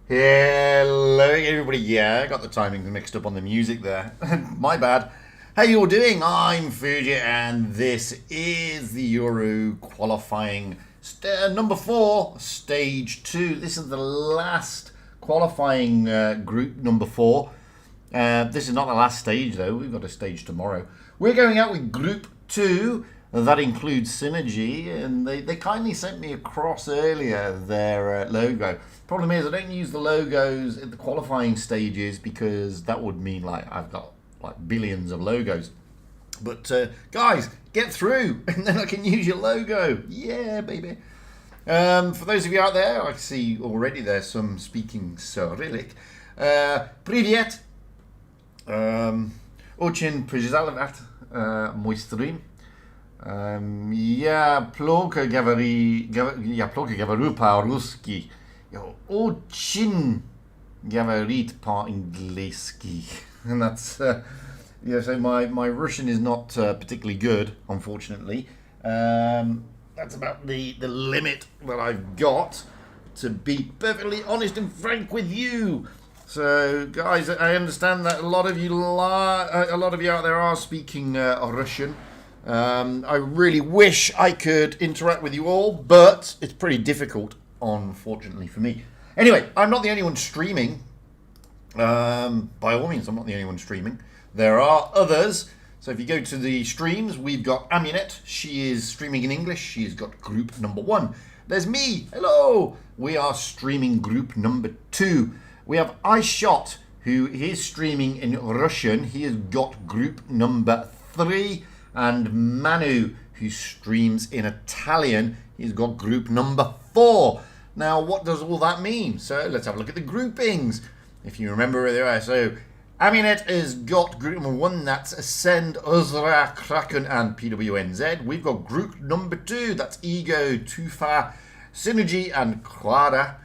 Hello, everybody. Yeah, I got the timings mixed up on the music there. My bad. How you all doing? I'm Fuji, and this is the Euro qualifying number 4, stage 2. This is the last qualifying group, number 4. This is not the last stage, though. We've got a stage tomorrow. We're going out with Group 2. That includes Synergy, and they kindly sent me across earlier their logo. Problem is, I don't use the logos at the qualifying stages because that would mean like I've got like billions of logos. But guys, get through, and then I can use your logo. Yeah, baby. For those of you out there, I see already there's some speaking Cyrillic. Привет. Очень приятно мой стрим. Я плохо говорю по-русски. Я очень говорит по-английски. And that's, yeah, so my Russian is not particularly good, unfortunately. That's about the limit that I've got, to be perfectly honest and frank with you. So, guys, I understand that a lot of you out there are speaking Russian. I really wish I could interact with you all, but it's pretty difficult, unfortunately for me. Anyway, I'm not the only one streaming. By all means, I'm not the only one streaming. There are others. So if you go to the streams, we've got Aminet. She is streaming in English. She's got group number 1. There's me. Hello. We are streaming group number 2. We have iShot, who is streaming in Russian. He has got group number 3. And Manu, who streams in Italian, he's got group number 4. Now, what does all that mean? So let's have a look at the groupings. If you remember where they are, so Aminet has got group number 1, that's Ascend, Uzra, Kraken, and PWNZ. We've got group number 2, that's Ego, Tufa, Synergy, and Kwara.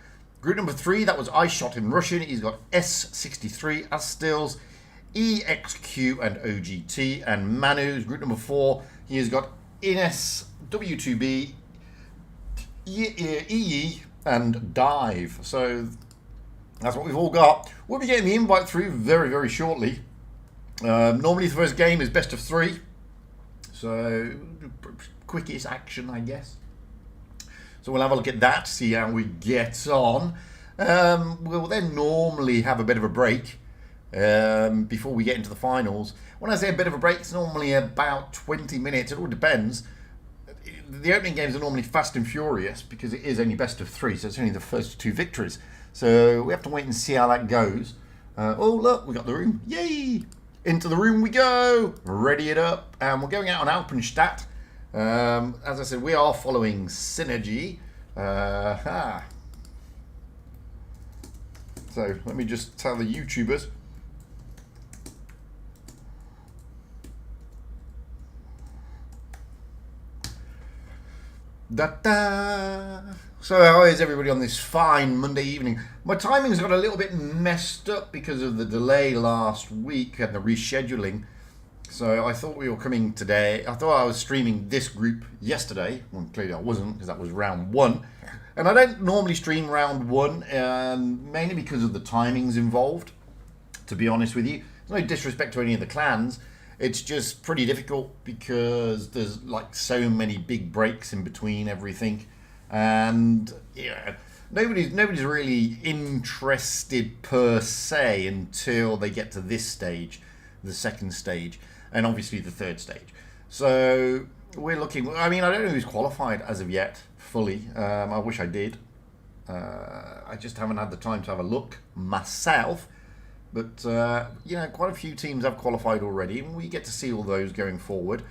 Group number 3, that was iShot in Russian. He's got S63, Astills, EXQ, and OGT. And Manu's group number 4, he has got Ines, W2B, EE, and Dive. So that's what we've all got. We'll be getting the invite through very, very shortly. Normally the first game is best of 3. So quickest action, I guess. So we'll have a look at that, see how we get on. We'll then normally have a bit of a break before we get into the finals. When I say a bit of a break, it's normally about 20 minutes. It all depends. The opening games are normally fast and furious because it is only best of 3, so it's only the first 2 victories. So we have to wait and see how that goes. Oh, look, we got the room. Yay! Into the room we go. Ready it up. And we're going out on Alpenstadt. As I said, we are following Synergy. So let me just tell the YouTubers. Da-da. So how is everybody on this fine Monday evening? My timing's got a little bit messed up because of the delay last week and the rescheduling. So I thought we were coming today. I thought I was streaming this group yesterday. Well, clearly I wasn't, because that was round 1. And I don't normally stream round 1, mainly because of the timings involved, to be honest with you. There's no disrespect to any of the clans. It's just pretty difficult because there's like so many big breaks in between everything. And yeah, nobody's really interested per se until they get to this stage, the second stage, and obviously the third stage. So we're looking, I mean, I don't know who's qualified as of yet fully. I wish I did. I just haven't had the time to have a look myself. But, you know, quite a few teams have qualified already, and we get to see all those going forward.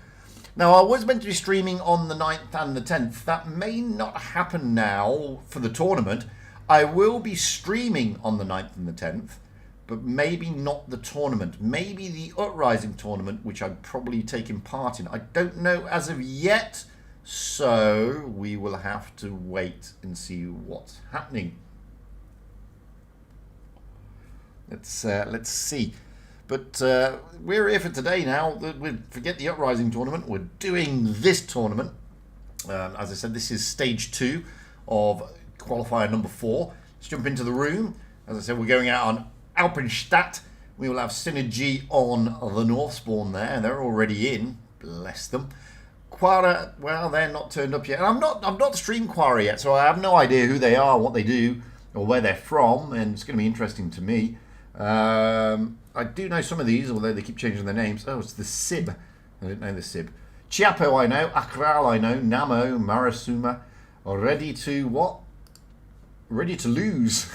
Now, I was meant to be streaming on the 9th and the 10th. That may not happen now for the tournament. I will be streaming on the 9th and the 10th, but maybe not the tournament. Maybe the Uprising tournament, which I'm probably taking part in. I don't know as of yet, so we will have to wait and see what's happening. Let's see. But we're here for today now. We forget the Uprising tournament. We're doing this tournament. As I said, this is stage 2 of qualifier number 4. Let's jump into the room. As I said, we're going out on Alpenstadt. We will have Synergy on the North Spawn there. They're already in. Bless them. Kwara, well, they're not turned up yet. And I'm not streamed Kwara yet, so I have no idea who they are, what they do, or where they're from, and it's going to be interesting to me. I do know some of these, although they keep changing their names. Oh, it's the Sib. I didn't know the Sib. Chiapo I know, Akral I know, Namo, Marasuma. Ready to what? Ready to lose.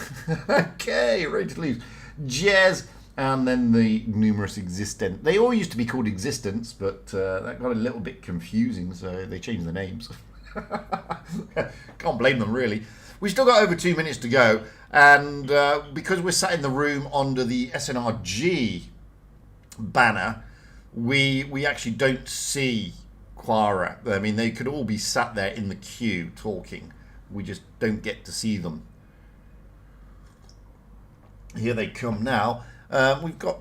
Okay, ready to lose. Jez, and then the numerous existent. They all used to be called existence, but that got a little bit confusing, so they changed the names. Can't blame them, really. We've still got over 2 minutes to go, and because we're sat in the room under the SNRG banner, we actually don't see Kwara. I mean, they could all be sat there in the queue talking. We just don't get to see them. Here they come now. We've got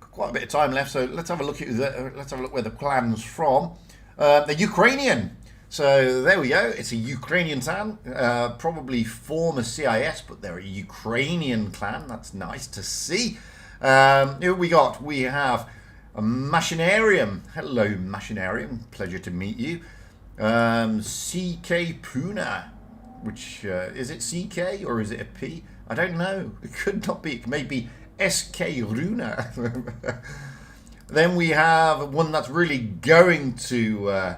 quite a bit of time left, so let's have a look at where the clan's from. They're Ukrainian. So there we go. It's a Ukrainian clan, probably former CIS, but they're a Ukrainian clan. That's nice to see. Who we got? We have a Machinarium. Hello, Machinarium. Pleasure to meet you. CK Puna, which is it CK or is it a P? I don't know. It could not be. It may be SK Runa. Then we have one that's really going to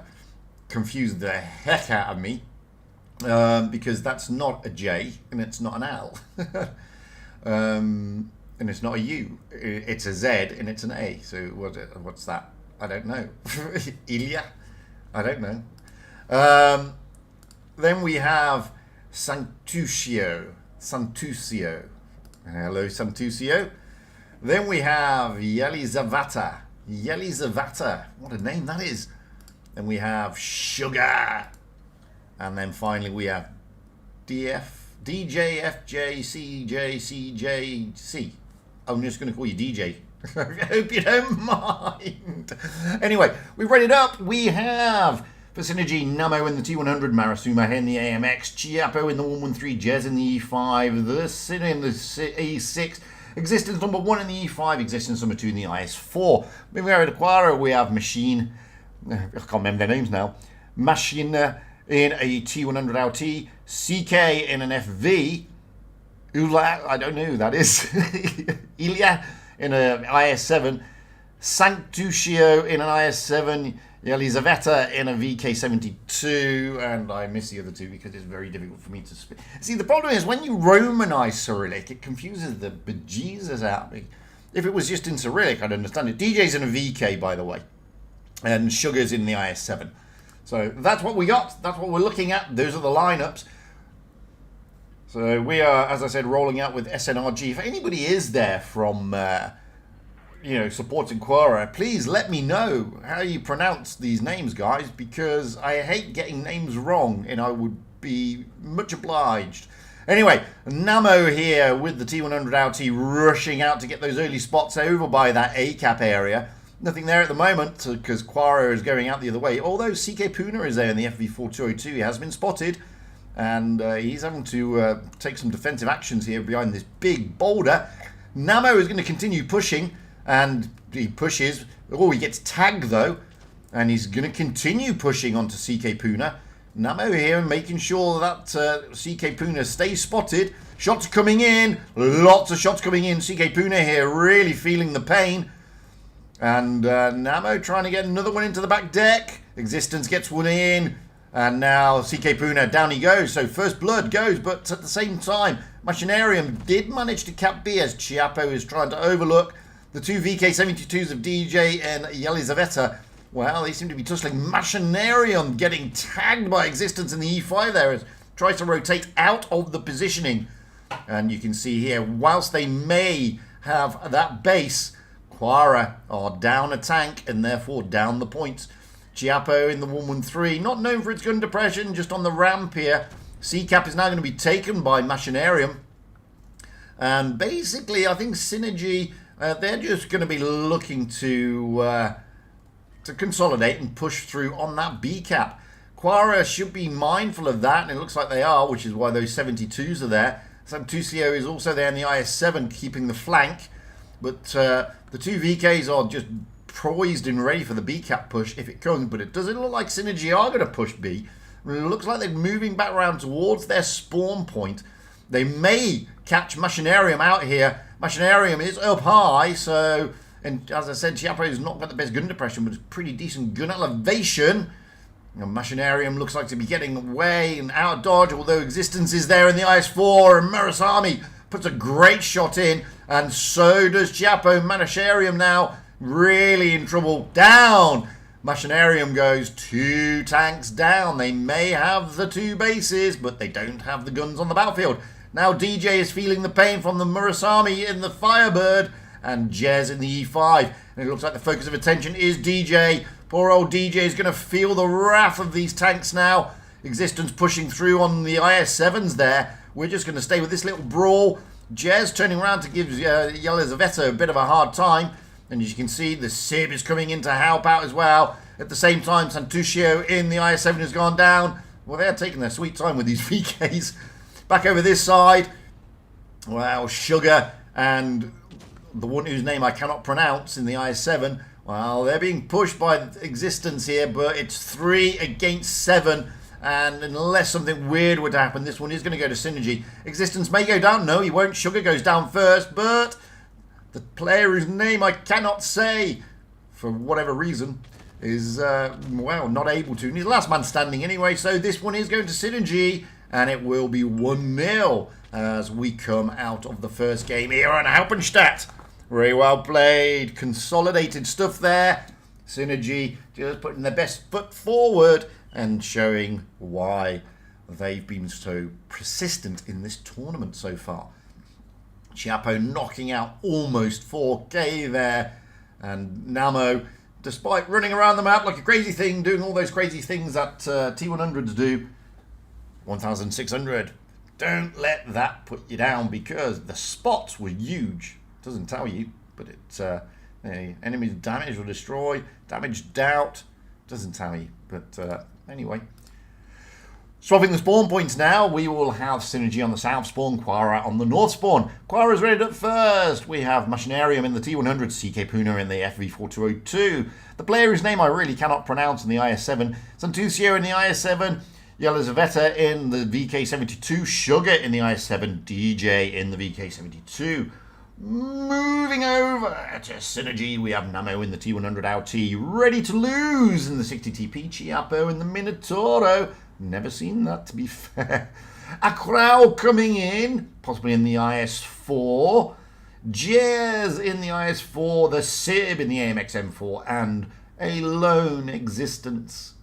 confuse the heck out of me, because that's not a J and it's not an L. And it's not a U. It's a Z and it's an A. So what's that? I don't know. Ilya? I don't know. Then we have Santucio. Hello, Santucio. Then we have Yelizaveta. What a name that is. Then we have Sugar. And then finally we have DJFJCJCJC. I'm just going to call you DJ. I hope you don't mind. Anyway, we've read it up. We have for Synergy, Namo in the T100, Marasuma in the AMX, Chiapo in the 113, Jez in the E5, the Sin in the E6, Existence number 1 in the E5, Existence number 2 in the IS4. Moving over to Kwara, we have Machine, I can't remember their names now, Machine in a T100 LT, CK in an FV, Ula, I don't know who that is, Ilya in an IS7, Sanctucio in an IS7, Yelizaveta in a VK72, and I miss the other two because it's very difficult for me to speak. See, the problem is when you Romanize Cyrillic, it confuses the bejesus out of me. If it was just in Cyrillic, I'd understand it. DJ's in a VK, by the way, and Sugar's in the IS7. So that's what we got. That's what we're looking at. Those are the lineups. So we are, as I said, rolling out with SNRG. If anybody is there from supporting Quora, please let me know how you pronounce these names, guys, because I hate getting names wrong and I would be much obliged. Anyway, Namo here with the T100 LT rushing out to get those early spots over by that A-cap area. Nothing there at the moment because Quora is going out the other way, although CK Puna is there in the FV4202. He has been spotted and he's having to take some defensive actions here behind this big boulder. Namo is going to continue pushing. And he pushes. Oh, he gets tagged though. And he's going to continue pushing onto CK Puna. Namo here making sure that CK Puna stays spotted. Shots coming in. Lots of shots coming in. CK Puna here really feeling the pain. And Namo trying to get another one into the back deck. Existence gets one in. And now CK Puna, down he goes. So first blood goes. But at the same time, Machinarium did manage to cap B as Chiapo is trying to overlook. The two VK72s of DJ and Yelizaveta, well, they seem to be tussling. Machinarium getting tagged by Existence in the E5 there as tries to rotate out of the positioning. And you can see here, whilst they may have that base, Kwara are down a tank and therefore down the points. Chiapo in the 113, not known for its gun depression, just on the ramp here. C-cap is now going to be taken by Machinarium. And basically, I think Synergy... they're just going to be looking to consolidate and push through on that B cap. Kwara should be mindful of that, and it looks like they are, which is why those 72s are there. Santucio is also there in the IS-7 keeping the flank. But the two VKs are just poised and ready for the B-cap push if it comes. But it doesn't look like Synergy are going to push B. It looks like they're moving back around towards their spawn point. They may catch Machinarium out here. Machinarium is up high, so... And as I said, Chiappo's not got the best gun depression, but it's pretty decent gun elevation. Machinarium looks like to be getting away and out of dodge, although Existence is there in the IS-4, and Murasami puts a great shot in, and so does Chiappo. Machinarium now really in trouble. Down! Machinarium goes 2 tanks down. They may have the 2 bases, but they don't have the guns on the battlefield. Now DJ is feeling the pain from the Murasami in the Firebird, and Jez in the E5. And it looks like the focus of attention is DJ. Poor old DJ is going to feel the wrath of these tanks now. Existence pushing through on the IS-7s there. We're just going to stay with this little brawl. Jez turning around to give Yelizaveta a bit of a hard time. And as you can see, the Sib is coming in to help out as well. At the same time, Santuccio in the IS-7 has gone down. Well, they're taking their sweet time with these VKs. Back over this side. Well, Sugar and the one whose name I cannot pronounce in the IS-7. Well, they're being pushed by Existence here, but it's 3 against 7. And unless something weird would happen, this one is going to go to Synergy. Existence may go down. No, he won't. Sugar goes down first, but the player whose name I cannot say, for whatever reason, is, well, not able to. And he's the last man standing anyway, so this one is going to Synergy, and it will be 1-0 as we come out of the first game here on Haupenstadt. Very well played. Consolidated stuff there. Synergy just putting their best foot forward and showing why they've been so persistent in this tournament so far. Chiappo knocking out almost 4K there. And Namo, despite running around the map like a crazy thing, doing all those crazy things that T100s do, 1,600. Don't let that put you down because the spots were huge. Doesn't tell you, but it's enemies damage or destroy, damage doubt, doesn't tell you. But anyway, swapping the spawn points now, we will have Synergy on the south spawn, Kwara on the north spawn. Kwara's rated up first. We have Machinarium in the T100, CK Puna in the FV4202. The player whose name I really cannot pronounce in the IS-7, Santuccio in the IS-7, Yelizaveta in the VK72, Sugar in the IS-7, DJ in the VK72. Moving over to Synergy, we have Namo in the T100 LT, ready to lose in the 60TP, Chiappo in the Minotauro. Never seen that, to be fair. A Qual coming in, possibly in the IS-4. Jez in the IS-4, the Sib in the AMX M4, and a lone Existence.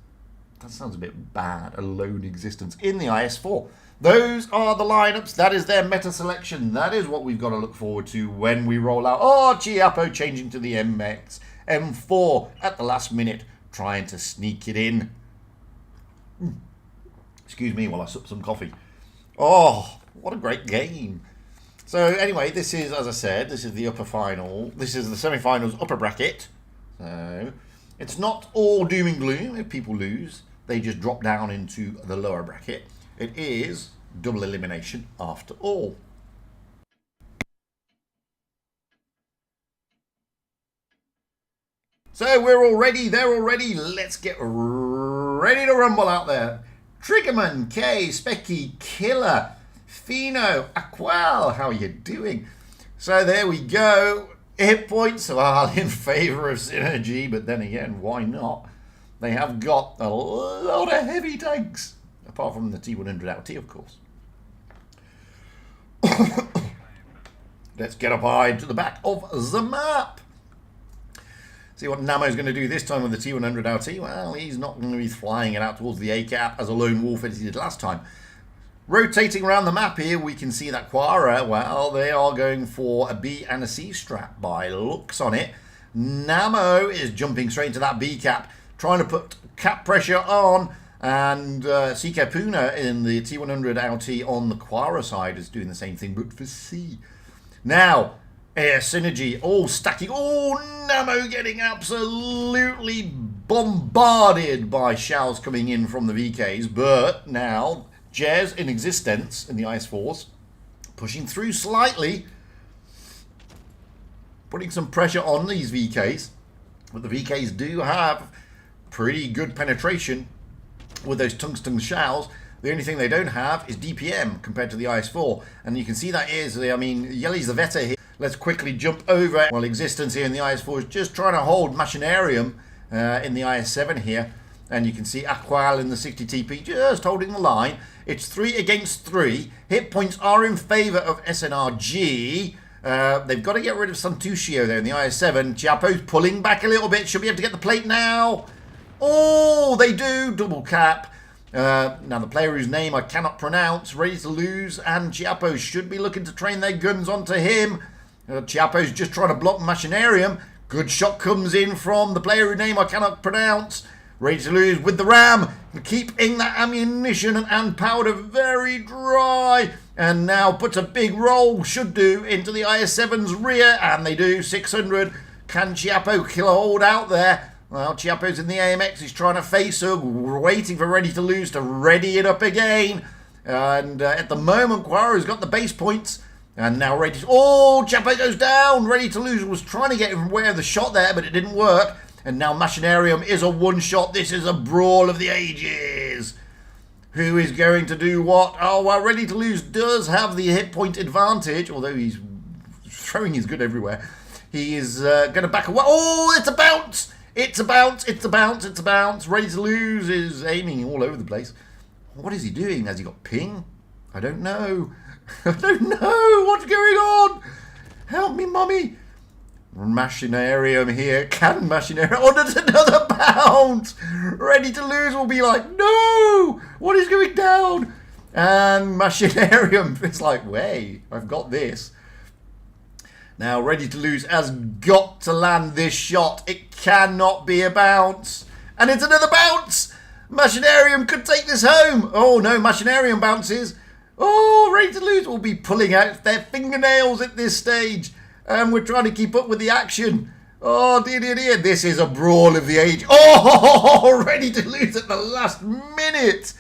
That sounds a bit bad, a lone Existence in the IS-4. Those are the lineups. That is their meta selection. That is what we've got to look forward to when we roll out. Oh, Chiappo changing to the MX M4 at the last minute, trying to sneak it in. Excuse me while I sip some coffee. Oh, what a great game. So anyway, this is, as I said, this is the upper final. This is the semi-finals upper bracket. So it's not all doom and gloom. If people lose, they just drop down into the lower bracket. It is double elimination after all. So we're all ready, they're all ready. Let's get ready to rumble out there. Triggerman, K, Specky, Killer, Fino, Qual, how are you doing? So there we go. Hit points are in favour of Synergy, but then again, why not? They have got a lot of heavy tanks. Apart from the T100 LT, of course. Let's get up high to the back of the map. See what Namo's going to do this time with the T100 LT. Well, he's not going to be flying it out towards the A-cap as a lone wolf as he did last time. Rotating around the map here, we can see that Kwara, well, they are going for a B and a C strap by looks on it. Namo is jumping straight into that B-cap, trying to put cap pressure on. And CK Puna in the T100 LT on the Kwara side is doing the same thing, but for C. Now, Synergy, all stacking. Oh, Namo getting absolutely bombarded by shells coming in from the VKs. But now, Jez in Existence in the IS-4s, Pushing through slightly. Putting some pressure on these VKs. But the VKs do have pretty good penetration with those tungsten shells. The only thing they don't have is DPM compared to the IS-4. And you can see that is, I mean, Yeli's the vetter here. Let's quickly jump over. Well, Existence here in the IS-4 is just trying to hold Machinarium in the IS-7 here. And you can see Qual in the 60 TP just holding the line. It's 3 against 3. Hit points are in favour of SNRG. They've got to get rid of Santuccio there in the IS-7. Chiappo's pulling back a little bit. Should be able to get the plate now. Oh, they do. Double cap. Now the player whose name I cannot pronounce, ready to lose, and Chiappo should be looking to train their guns onto him. Chiappo's just trying to block Machinarium. Good shot comes in from the player whose name I cannot pronounce. Ready to lose with the ram, keeping that ammunition and powder very dry. And now puts a big roll, should do, into the IS-7's rear. And they do, 600. Can Chiappo kill a hold out there? Well, Chiappo's in the AMX. He's trying to face her, waiting for Ready to Lose to ready it up again. And at the moment, Kwara's got the base points. And now Ready to... Oh, Chiappo goes down. Ready to Lose was trying to get him away of the shot there, but it didn't work. And now Machinarium is a one-shot. This is a brawl of the ages. Who is going to do what? Oh, well, Ready to Lose does have the hit point advantage, although he's throwing his good everywhere. He is going to back away. Oh, it's a bounce! It's a bounce, it's a bounce, it's a bounce. Ready to Lose is aiming all over the place. What is he doing? Has he got ping? I don't know. I don't know what's going on. Help me, mummy. Machinarium here. Can Machinarium... Oh, there's another bounce. Ready to Lose will be like, no! What is going down? And Machinarium is like, wait, I've got this. Now, Ready to Lose has got to land this shot. It cannot be a bounce. And it's another bounce. Machinarium could take this home. Oh, no, Machinarium bounces. Oh, Ready to Lose will be pulling out their fingernails at this stage. And we're trying to keep up with the action. Oh, dear, dear, dear. This is a brawl of the age. Oh, Ready to Lose at the last minute.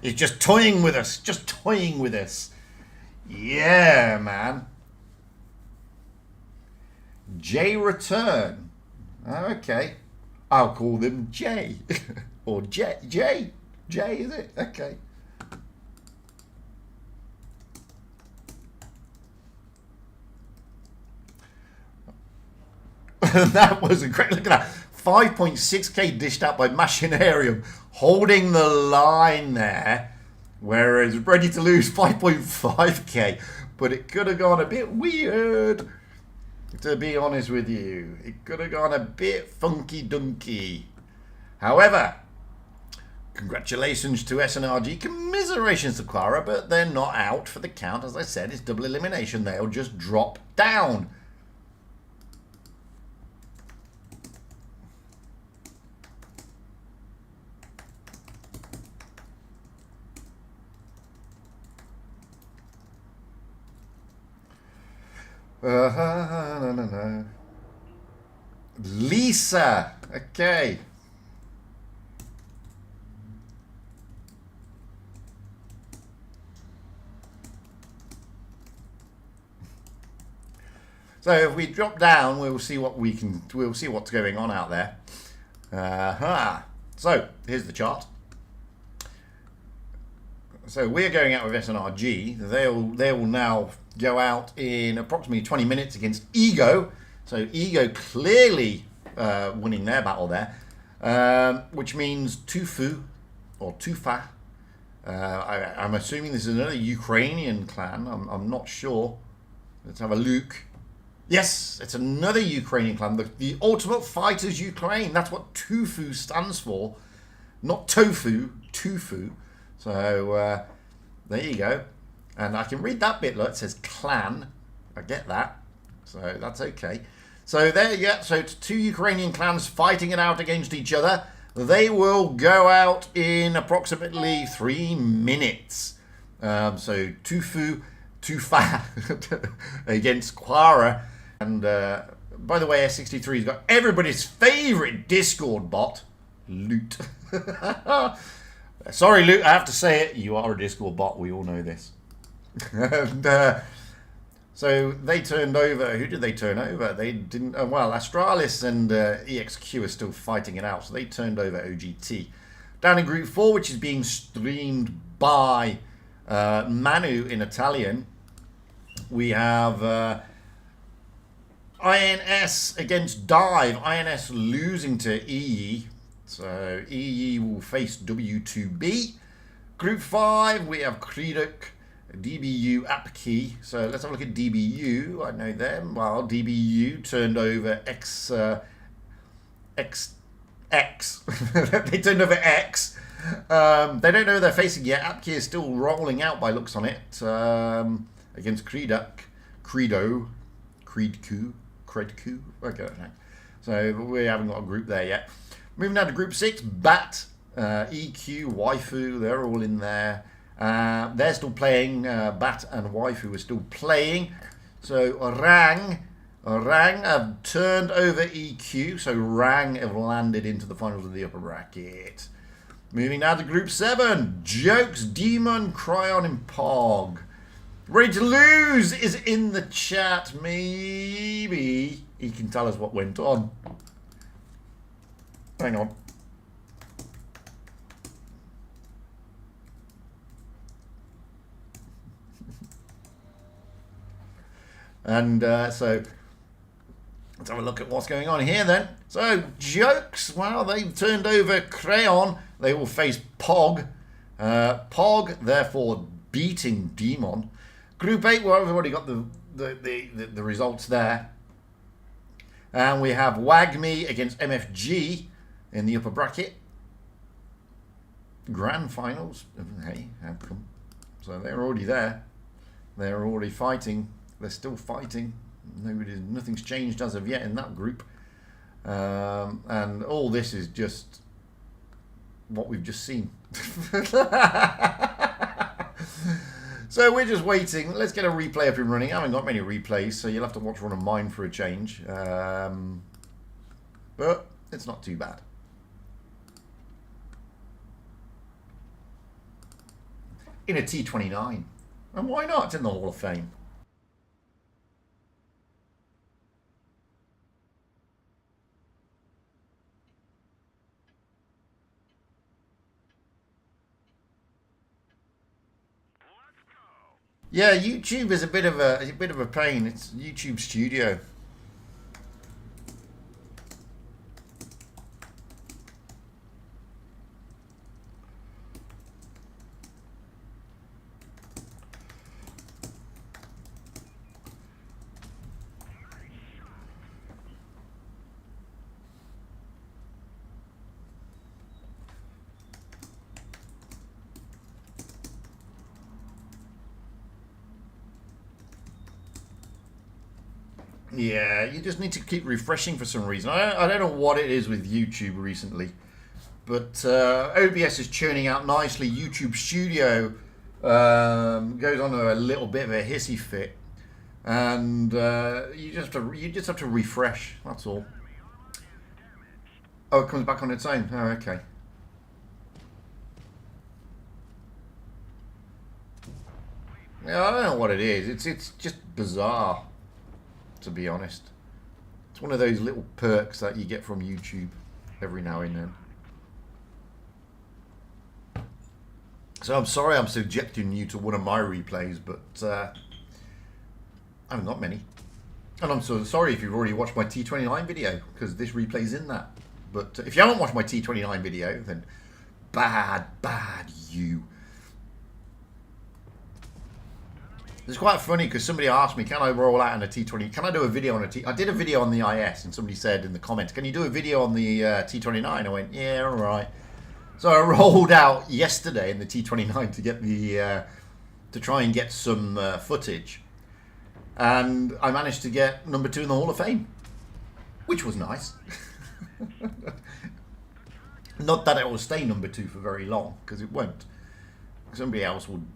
He's just toying with us. Just toying with us. Yeah, man. J return. Okay. I'll call them J. Or J. J, is it? Okay. That was incredible. Look at that. 5.6k dished out by Machinarium. Holding the line there. Whereas Ready to Lose 5.5k. But it could have gone a bit weird. To be honest with you, it could have gone a bit funky-dunky. However, congratulations to SNRG, commiserations to Kwara, but they're not out for the count. As I said, it's double elimination. They'll just drop down. No. Lisa. Okay. So if we drop down, we'll see what we can. We'll see what's going on out there. So here's the chart. So we're going out with SNRG. They will now go out in approximately 20 minutes against Ego. So Ego clearly winning their battle there, which means Tofu or Tufa. I'm assuming this is another Ukrainian clan. I'm not sure. Let's have a look. Yes, it's another Ukrainian clan. The Ultimate Fighters Ukraine. That's what Tofu stands for. Not tofu, Tofu. So there you go. And I can read that bit. Look, it says clan. I get that. So that's okay. So there you go. So it's two Ukrainian clans fighting it out against each other. They will go out in approximately 3 minutes. So Tufa against Kwara. And by the way, S63's got everybody's favorite Discord bot, Loot. Sorry, Loot, I have to say it. You are a Discord bot. We all know this. And so they turned over. Who did they turn over? They didn't. Well, Astralis and EXQ are still fighting it out. So they turned over OGT. Down in Group 4, which is being streamed by Manu in Italian, we have INS against Dive. INS losing to EE. So EE will face W2B. Group 5, we have Kreduk, DBU, Apkey. So let's have a look at DBU. I know them. Well, DBU turned over X. They turned over X. They don't know who they're facing yet. Apkey is still rolling out by looks on it against Kreduk. Credo. Creedku. I don't know. So we haven't got a group there yet. Moving down to Group 6, Bat, EQ, Waifu, they're all in there. They're still playing. Bat and Waifu are still playing. So Rang have turned over EQ. So Rang have landed into the finals of the upper bracket. Moving now to Group 7, Jokes, Demon, Cryon, and Pog. Ready to lose is in the chat. Maybe he can tell us what went on. Hang on. And so let's have a look at what's going on here then. So Jokes, well, they've turned over Crayon. They will face Pog. Pog, therefore, beating Demon. Group 8, well, we've already got the results there. And we have Wagme against MFG in the upper bracket. Grand finals. Hey, how come? So they're already there. They're already fighting. They're still fighting. Nothing's changed as of yet in that group. And all this is just what we've just seen. So we're just waiting. Let's get a replay up and running. I haven't got many replays, so you'll have to watch one of mine for a change. But it's not too bad. In a T29. And why not? It's in the Hall of Fame. Yeah, YouTube is a bit of a pain. It's YouTube Studio. Yeah, you just need to keep refreshing for some reason. I don't know what it is with YouTube recently, but OBS is churning out nicely. YouTube Studio goes on a little bit of a hissy fit, and you just have to refresh. That's all. Oh, it comes back on its own. Oh, okay. Yeah, I don't know what it is. It's just bizarre, to be honest. It's one of those little perks that you get from YouTube every now and then. So I'm sorry I'm subjecting you to one of my replays, but I haven't got many. And I'm so sorry if you've already watched my T29 video, because this replay's in that. But if you haven't watched my T29 video, then bad you. It's quite funny because somebody asked me, can I roll out on a T20? Can I do a video on a T? I did a video on the IS, and somebody said in the comments, can you do a video on the T29? I went, yeah, all right. So I rolled out yesterday in the T29 to get the to try and get some footage, and I managed to get number 2 in the Hall of Fame, which was nice. Not that it will stay number 2 for very long, because it won't. Somebody else would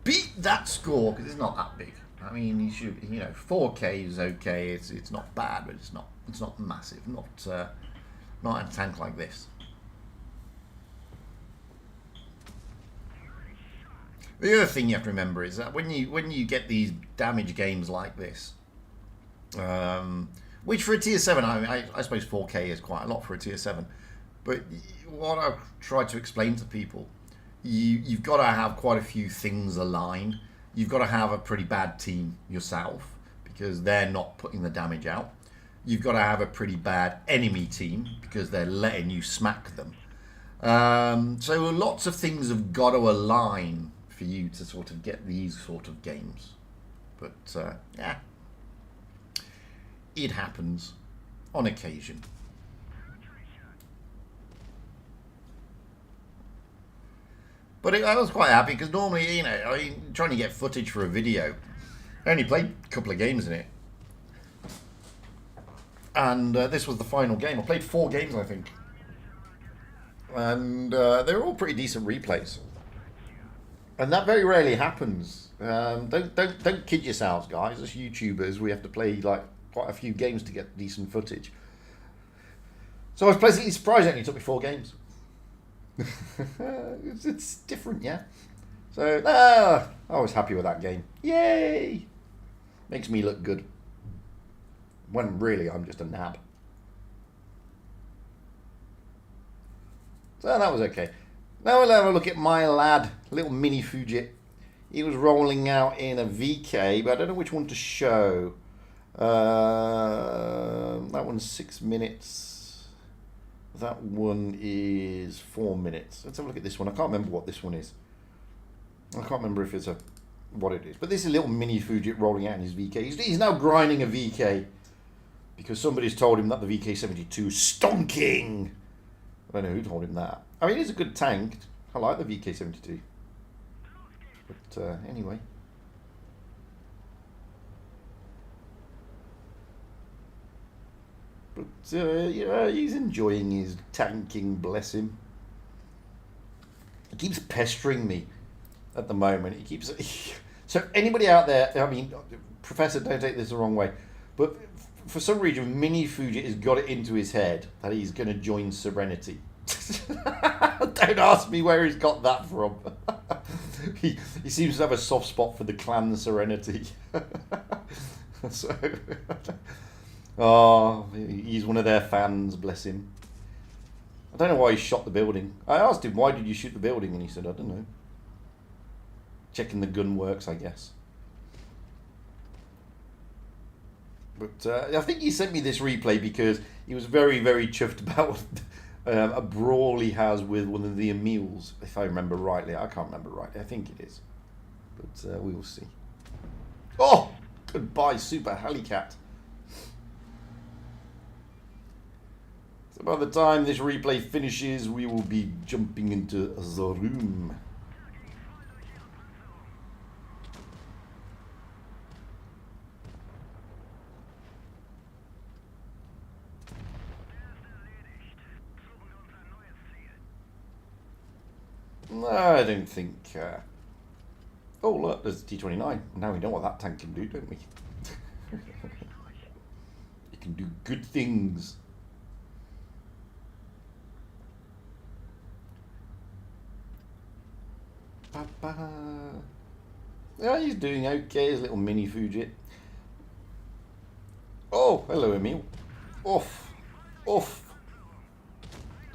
beat that score, because it's not that big. I mean, you should, 4K is okay. It's not bad, but it's not massive. Not in a tank like this. The other thing you have to remember is that when you get these damage games like this, which for a tier 7, I suppose 4K is quite a lot for a tier 7, but what I've tried to explain to people, you've got to have quite a few things aligned. You've got to have a pretty bad team yourself, because they're not putting the damage out. You've got to have a pretty bad enemy team, because they're letting you smack them. So lots of things have got to align for you to sort of get these sort of games. But yeah, it happens on occasion. But I was quite happy, because normally, you know, I mean, trying to get footage for a video, I only played a couple of games in it. And this was the final game. I played 4 games, I think. And they were all pretty decent replays. And that very rarely happens. Don't kid yourselves, guys. As YouTubers, we have to play like quite a few games to get decent footage. So I was pleasantly surprised it only took me 4 games. it's different, yeah. So I was happy with that game. Yay! Makes me look good. When really I'm just a nab. So that was okay. Now we'll have a look at my lad, little mini Fujit. He was rolling out in a VK, but I don't know which one to show. That one's 6 minutes. That one is 4 minutes. Let's have a look at this one. I can't remember what this one is. I can't remember if it's what it is. But this is a little mini Fujit rolling out in his VK. He's now grinding a VK because somebody's told him that the VK-72 is stonking. I don't know who told him that. I mean, it's a good tank. I like the VK-72. But anyway. But yeah, he's enjoying his tanking, bless him. He keeps pestering me at the moment. He keeps... So anybody out there, I mean, Professor, don't take this the wrong way, but for some reason, Mini Fujit has got it into his head that he's going to join Serenity. Don't ask me where he's got that from. He seems to have a soft spot for the clan Serenity. So, oh, he's one of their fans, bless him. I don't know why he shot the building. I asked him, why did you shoot the building? And he said, I don't know. Checking the gun works, I guess. But I think he sent me this replay because he was very, very chuffed about a brawl he has with one of the Emils, if I remember rightly. I can't remember rightly. I think it is. But we will see. Oh! Goodbye, Super Helicat. So by the time this replay finishes, we will be jumping into the room. No, I don't think... Oh, look, there's a T-29. Now we know what that tank can do, don't we? It can do good things. Yeah, he's doing okay, his little mini Fujit. Oh, hello, Emil. Off. Off.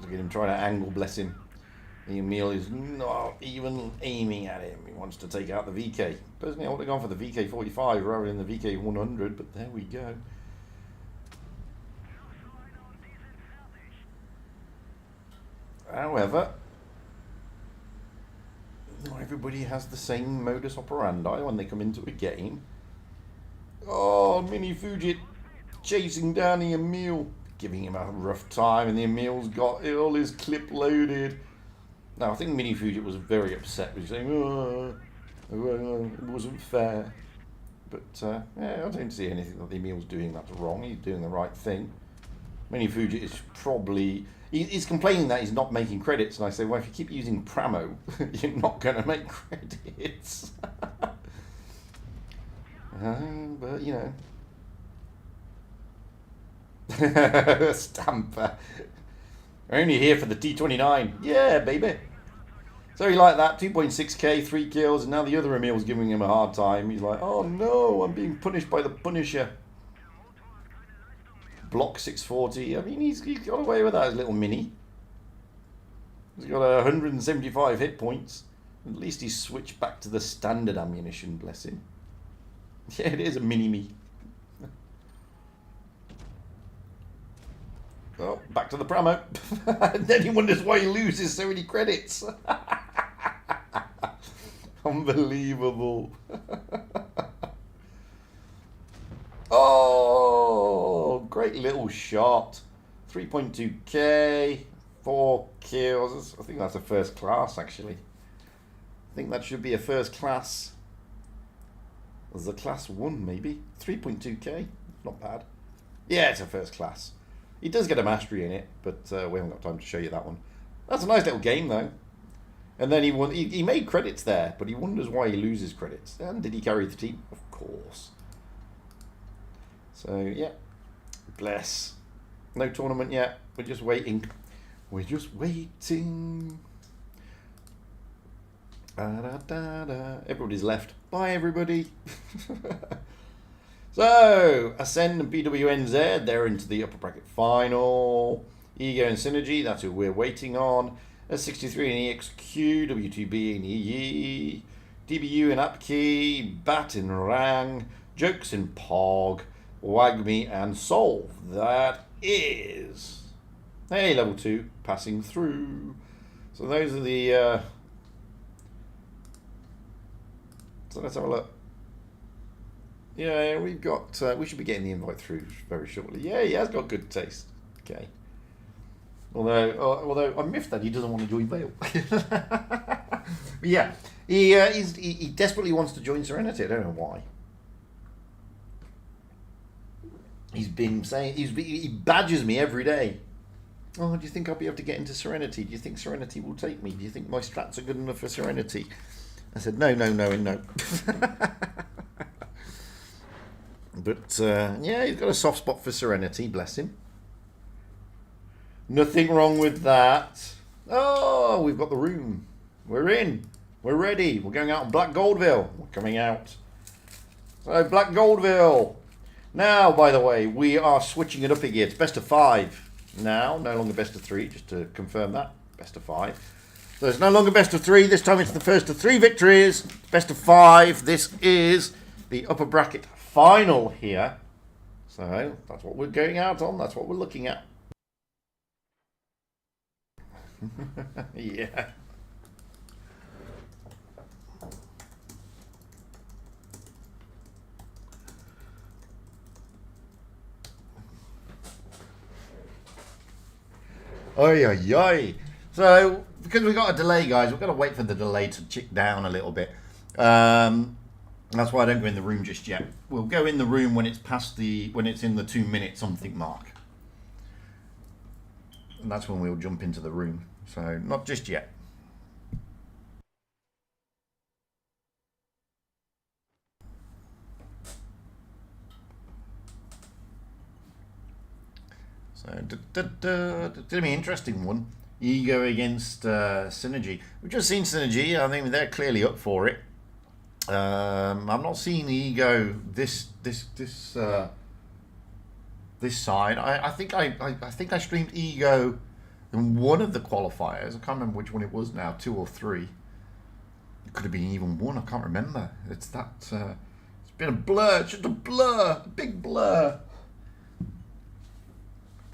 Look at him trying to angle, bless him. The Emil is not even aiming at him. He wants to take out the VK. Personally, I would have gone for the VK-45 rather than the VK-100, but there we go. However, not everybody has the same modus operandi when they come into a game. Oh, Mini Fujit chasing down the Emil, giving him a rough time, and the Emil's got all his clip loaded. Now, I think Mini Fujit was very upset with saying, oh, it wasn't fair. But, yeah, I don't see anything that the Emil's doing that's wrong. He's doing the right thing. Mini Fujit is probably... He's complaining that he's not making credits, and I say, well, if you keep using Pramo, you're not going to make credits. But, you know. Stamper. We're only here for the T-29. Yeah, baby. So he liked that, 2.6k, 3 kills, and now the other Emil's giving him a hard time. He's like, oh no, I'm being punished by the Punisher. Block 640. I mean, he's got away with that, his little mini. He's got 175 hit points. At least he's switched back to the standard ammunition, bless him. Yeah, it is a mini-me. Oh, back to the promo. And then he wonders why he loses so many credits. Unbelievable. Oh, great little shot. 3.2k, 4 kills. I think that's a first class, actually. I think that should be a first class. As a class 1, maybe. 3.2k. Not bad. Yeah, it's a first class. He does get a mastery in it, but we haven't got time to show you that one. That's a nice little game, though. And then he made credits there, but he wonders why he loses credits. And did he carry the team? Of course. So, yeah. Bless. No tournament yet. We're just waiting. We're just waiting. Everybody's left. Bye, everybody. So, Ascend and BWNZ, they're into the upper bracket final. Ego and Synergy, that's who we're waiting on. S63 and EXQ, W2B and EE, DBU and Upkey, Bat and Rang, Jokes and Pog, Wagme and Solve. That is, hey, level 2, passing through. So those are the, so let's have a look. Yeah, we've got, we should be getting the invite through very shortly. Yeah, he has got good taste. Okay. Although I miffed that he doesn't want to join Vale. Yeah, he desperately wants to join Serenity. I don't know why. He's been saying, he badgers me every day. Oh, do you think I'll be able to get into Serenity? Do you think Serenity will take me? Do you think my strats are good enough for Serenity? I said, no, no, no, and no. But, yeah, he's got a soft spot for Serenity, bless him. Nothing wrong with that. Oh, we've got the room. We're in. We're ready. We're going out on Black Goldville. We're coming out. So, Black Goldville. Now, by the way, we are switching it up again. It's best of 5 now. No longer best of 3, just to confirm that. Best of 5. So, it's no longer best of 3. This time it's the first of 3 victories. Best of 5. This is the upper bracket final here. So, that's what we're going out on. That's what we're looking at. Yeah. Oi, oi, oi. So, because we've got a delay, guys, we've got to wait for the delay to tick down a little bit. That's why I don't go in the room just yet. We'll go in the room when it's past when it's in the 2 minute something mark. And that's when we'll jump into the room. So, not just yet. So, it's going to be an interesting one. Ego against Synergy. We've just seen Synergy. I think they're clearly up for it. I'm not seeing Ego this side. I think I streamed Ego in one of the qualifiers. I can't remember which one it was now, 2 or 3. It could have been even 1. I can't remember. It's that. It's been a blur. It's just a blur, a big blur.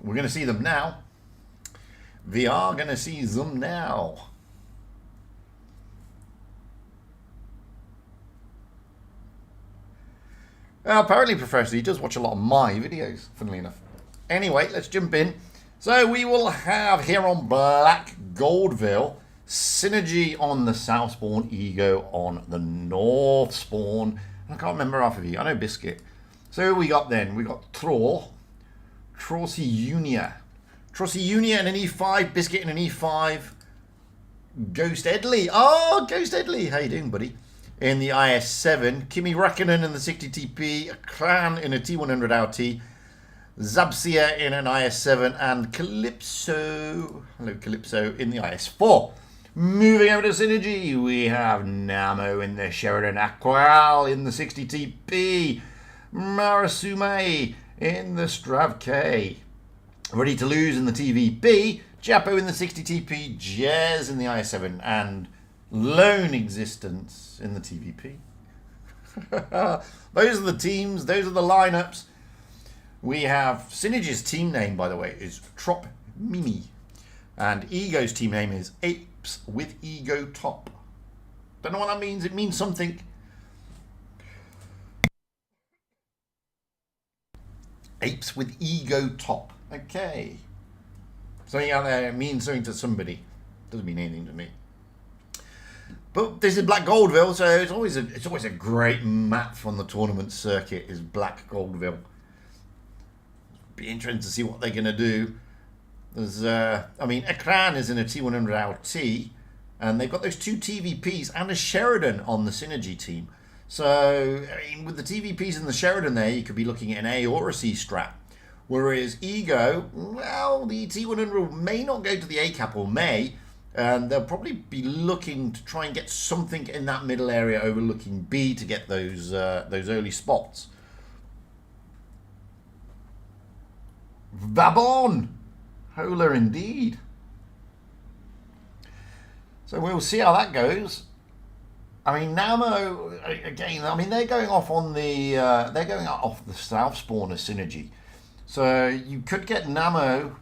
We're going to see them now. We are going to see them now. Well, apparently, Professor, he does watch a lot of my videos, funnily enough. Anyway, let's jump in. So we will have here on Black Goldville, Synergy on the south spawn, Ego on the north spawn. I can't remember half of you. I know Biscuit. So who we got then? We got Trorsy Unia and an E5, Biscuit and an E5. Ghost Edley. Oh, Ghost Edley. How you doing, buddy? In the IS-7, Kimi Räikkönen in the 60TP, Clan in a T100 LT, Zabsia in an IS-7, and Calypso, hello Calypso, in the IS-4. Moving over to Synergy, we have Namo in the Sheridan, Qual in the 60 TP, Marasume in the Strav K. Ready to Lose in the TVP, Chapo in the 60 TP, Jez in the IS7, and Lone Existence in the TVP. Those are the teams, those are the lineups. We have Synergy's team name, by the way, is Trop Mimi. And Ego's team name is Apes with Ego Top. Don't know what that means. It means something. Apes with Ego Top. Okay. Something out there means something to somebody. Doesn't mean anything to me. But this is Black Goldville, so it's always a great map on the tournament circuit. Is Black Goldville. Be interesting to see what they're going to do. There's, I mean, Ekran is in a T100LT, and they've got those two TVPs and a Sheridan on the Synergy team. So, I mean, with the TVPs and the Sheridan there, you could be looking at an A or a C strat. Whereas Ego, well, the T100 may not go to the A cap, or may, and they'll probably be looking to try and get something in that middle area overlooking B to get those early spots. Vabon! Hola indeed. So we'll see how that goes. I mean, Namo again. I mean, they're going off on the off the south spawn of Synergy. So you could get Namo.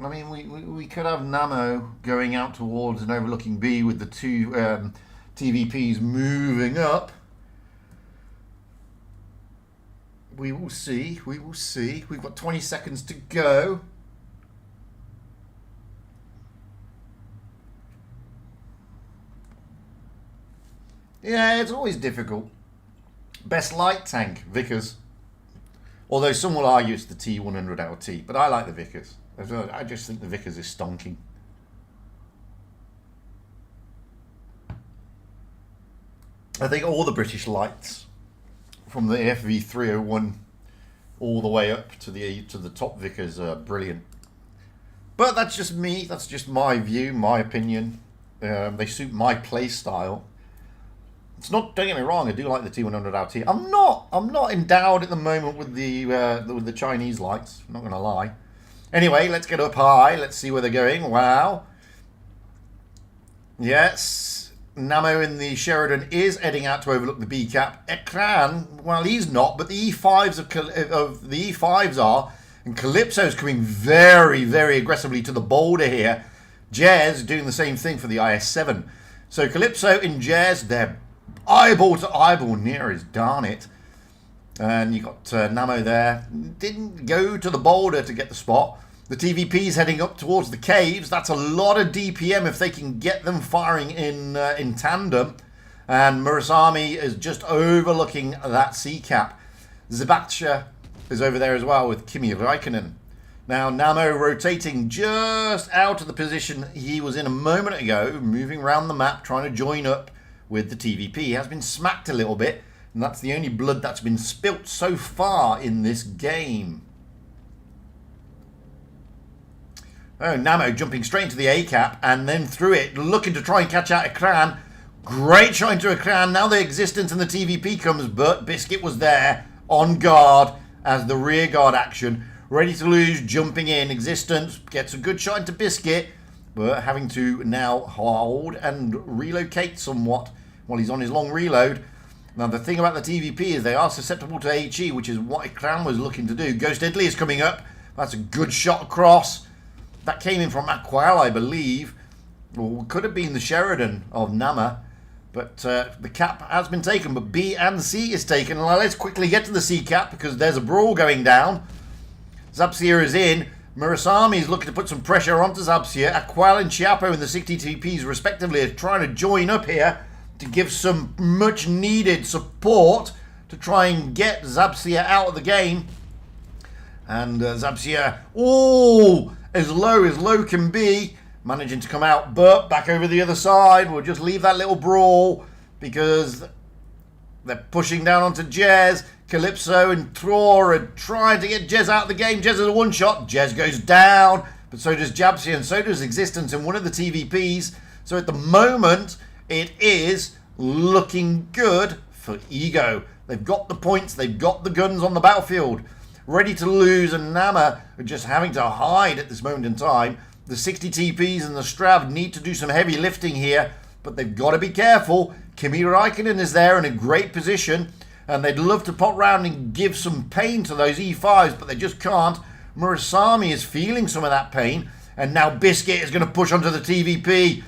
I mean, we could have Namo going out towards and overlooking B with the two TVPs moving up. We will see. We will see. We've got 20 seconds to go. Yeah, it's always difficult. Best light tank, Vickers. Although some will argue it's the T100LT, but I like the Vickers. I just think the Vickers is stonking. I think all the British lights, from the FV301 all the way up to the top Vickers, are brilliant. But that's just me. That's just my view, my opinion. They suit my play style. It's not. Don't get me wrong. I do like the T100LT. I'm not endowed at the moment with the Chinese lights. I'm not going to lie. Anyway, let's get up high. Let's see where they're going. Wow. Yes. Namo in the Sheridan is heading out to overlook the B cap. Ekran, well, he's not, but the E5s of the E5s are, and Calypso's coming very, very aggressively to the boulder here. Jez doing the same thing for the IS7. So Calypso and Jez, they're eyeball to eyeball near as darn it. And you got Namo there. Didn't go to the boulder to get the spot. The TVP's heading up towards the caves. That's a lot of DPM if they can get them firing in tandem. And Murasami is just overlooking that C cap. Zabatsha is over there as well with Kimi Räikkönen. Now Namo rotating just out of the position he was in a moment ago, moving around the map, trying to join up with the TVP. He has been smacked a little bit, and that's the only blood that's been spilt so far in this game. Oh, Namo jumping straight into the A cap and then through it, looking to try and catch out Ekran. Great shot into Ekran. Now the Existence and the TVP comes, but Biscuit was there on guard as the rear guard action. Ready to Lose, jumping in. Existence gets a good shot into Biscuit, but having to now hold and relocate somewhat while he's on his long reload. Now the thing about the TVP is they are susceptible to HE, which is what Ekran was looking to do. Ghost Italy is coming up. That's a good shot across. That came in from Qual, I believe. Or could have been the Sheridan of Nama. But the cap has been taken, but B and C is taken. Now let's quickly get to the C cap because there's a brawl going down. Zabsia is in. Murasami is looking to put some pressure onto Zabsia. Qual and Chiapo in the 60 TPs respectively are trying to join up here to give some much needed support to try and get Zabsia out of the game. And Zabsia, oh, as low can be, managing to come out, but back over the other side. We'll just leave that little brawl because they're pushing down onto Jez. Calypso and Thor are trying to get Jez out of the game. Jez has a one-shot. Jez goes down, but so does Jabsy and so does Existence in one of the TVPs. So at the moment, it is looking good for Ego. They've got the points. They've got the guns on the battlefield. Ready to lose, and Nama are just having to hide at this moment in time. The 60 TPs and the Strav need to do some heavy lifting here, but they've got to be careful. Kimi Räikkönen is there in a great position, and they'd love to pop round and give some pain to those E5s, but they just can't. Murasami is feeling some of that pain, and now Biscuit is going to push onto the TVP.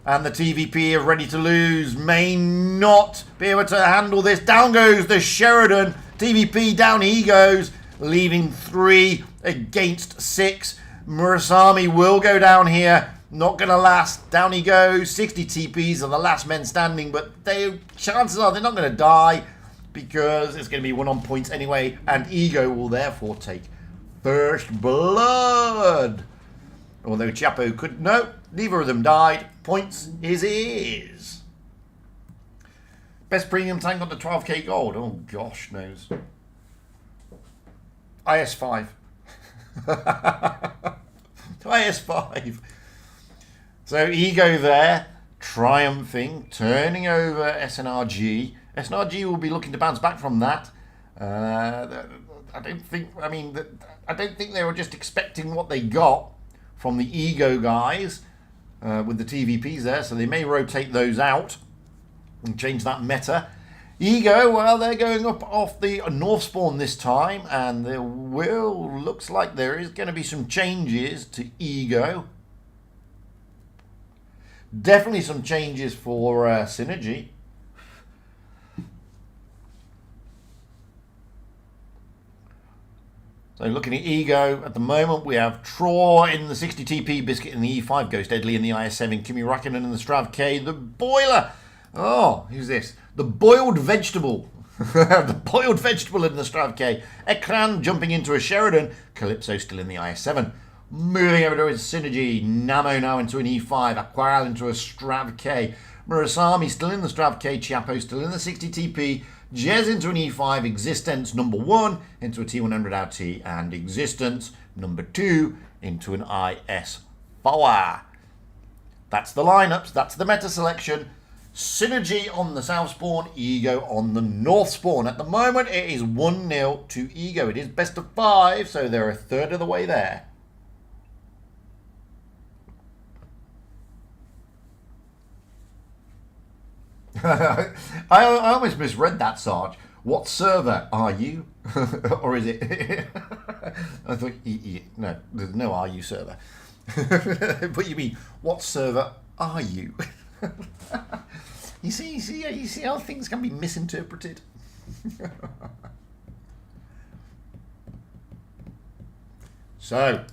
And the TVP are ready to lose. May not be able to handle this. Down goes the Sheridan. TVP down he goes, leaving 3 against 6. Murasami will go down here. Not going to last. Down he goes. 60 TPs are the last men standing, but chances are they're not going to die because it's going to be 1 on points anyway, and Ego will therefore take first blood. Although Chapo could... No, neither of them died. Points is his. Best premium tank got the 12k gold. Oh, gosh knows. IS5. IS5. So Ego there, triumphing, turning over SNRG. SNRG will be looking to bounce back from that. I don't think they were just expecting what they got from the Ego guys with the TVPs there, so they may rotate those out and change that meta. Ego, well, they're going up off the North spawn this time, and looks like there is going to be some changes to Ego. Definitely some changes for Synergy. So looking at Ego, at the moment we have Tror in the 60 TP, Biscuit in the E5, Ghost Deadly in the IS7, Kimi Räikkönen in the Strav K, the Boiler. Oh, who's this? The Boiled Vegetable. The Boiled Vegetable in the Strav K. Ekran jumping into a Sheridan, Calypso still in the IS7. Moving over to his Synergy, Namo now into an E5, Qual into a Strav K. Murasami still in the Strav K, Chiapo still in the 60 TP, Jez into an E5, Existence number 1 into a T100 LT, and Existence number 2 into an IS4. That's the lineups, that's the meta selection. Synergy on the south spawn, Ego on the north spawn. At the moment it is 1-0 to Ego. It is best of 5, so they're a third of the way there. I almost misread that, Sarge. What server are you? Or is it? I thought, no, there's no are you server. But you mean, what server are you? You see how things can be misinterpreted. So,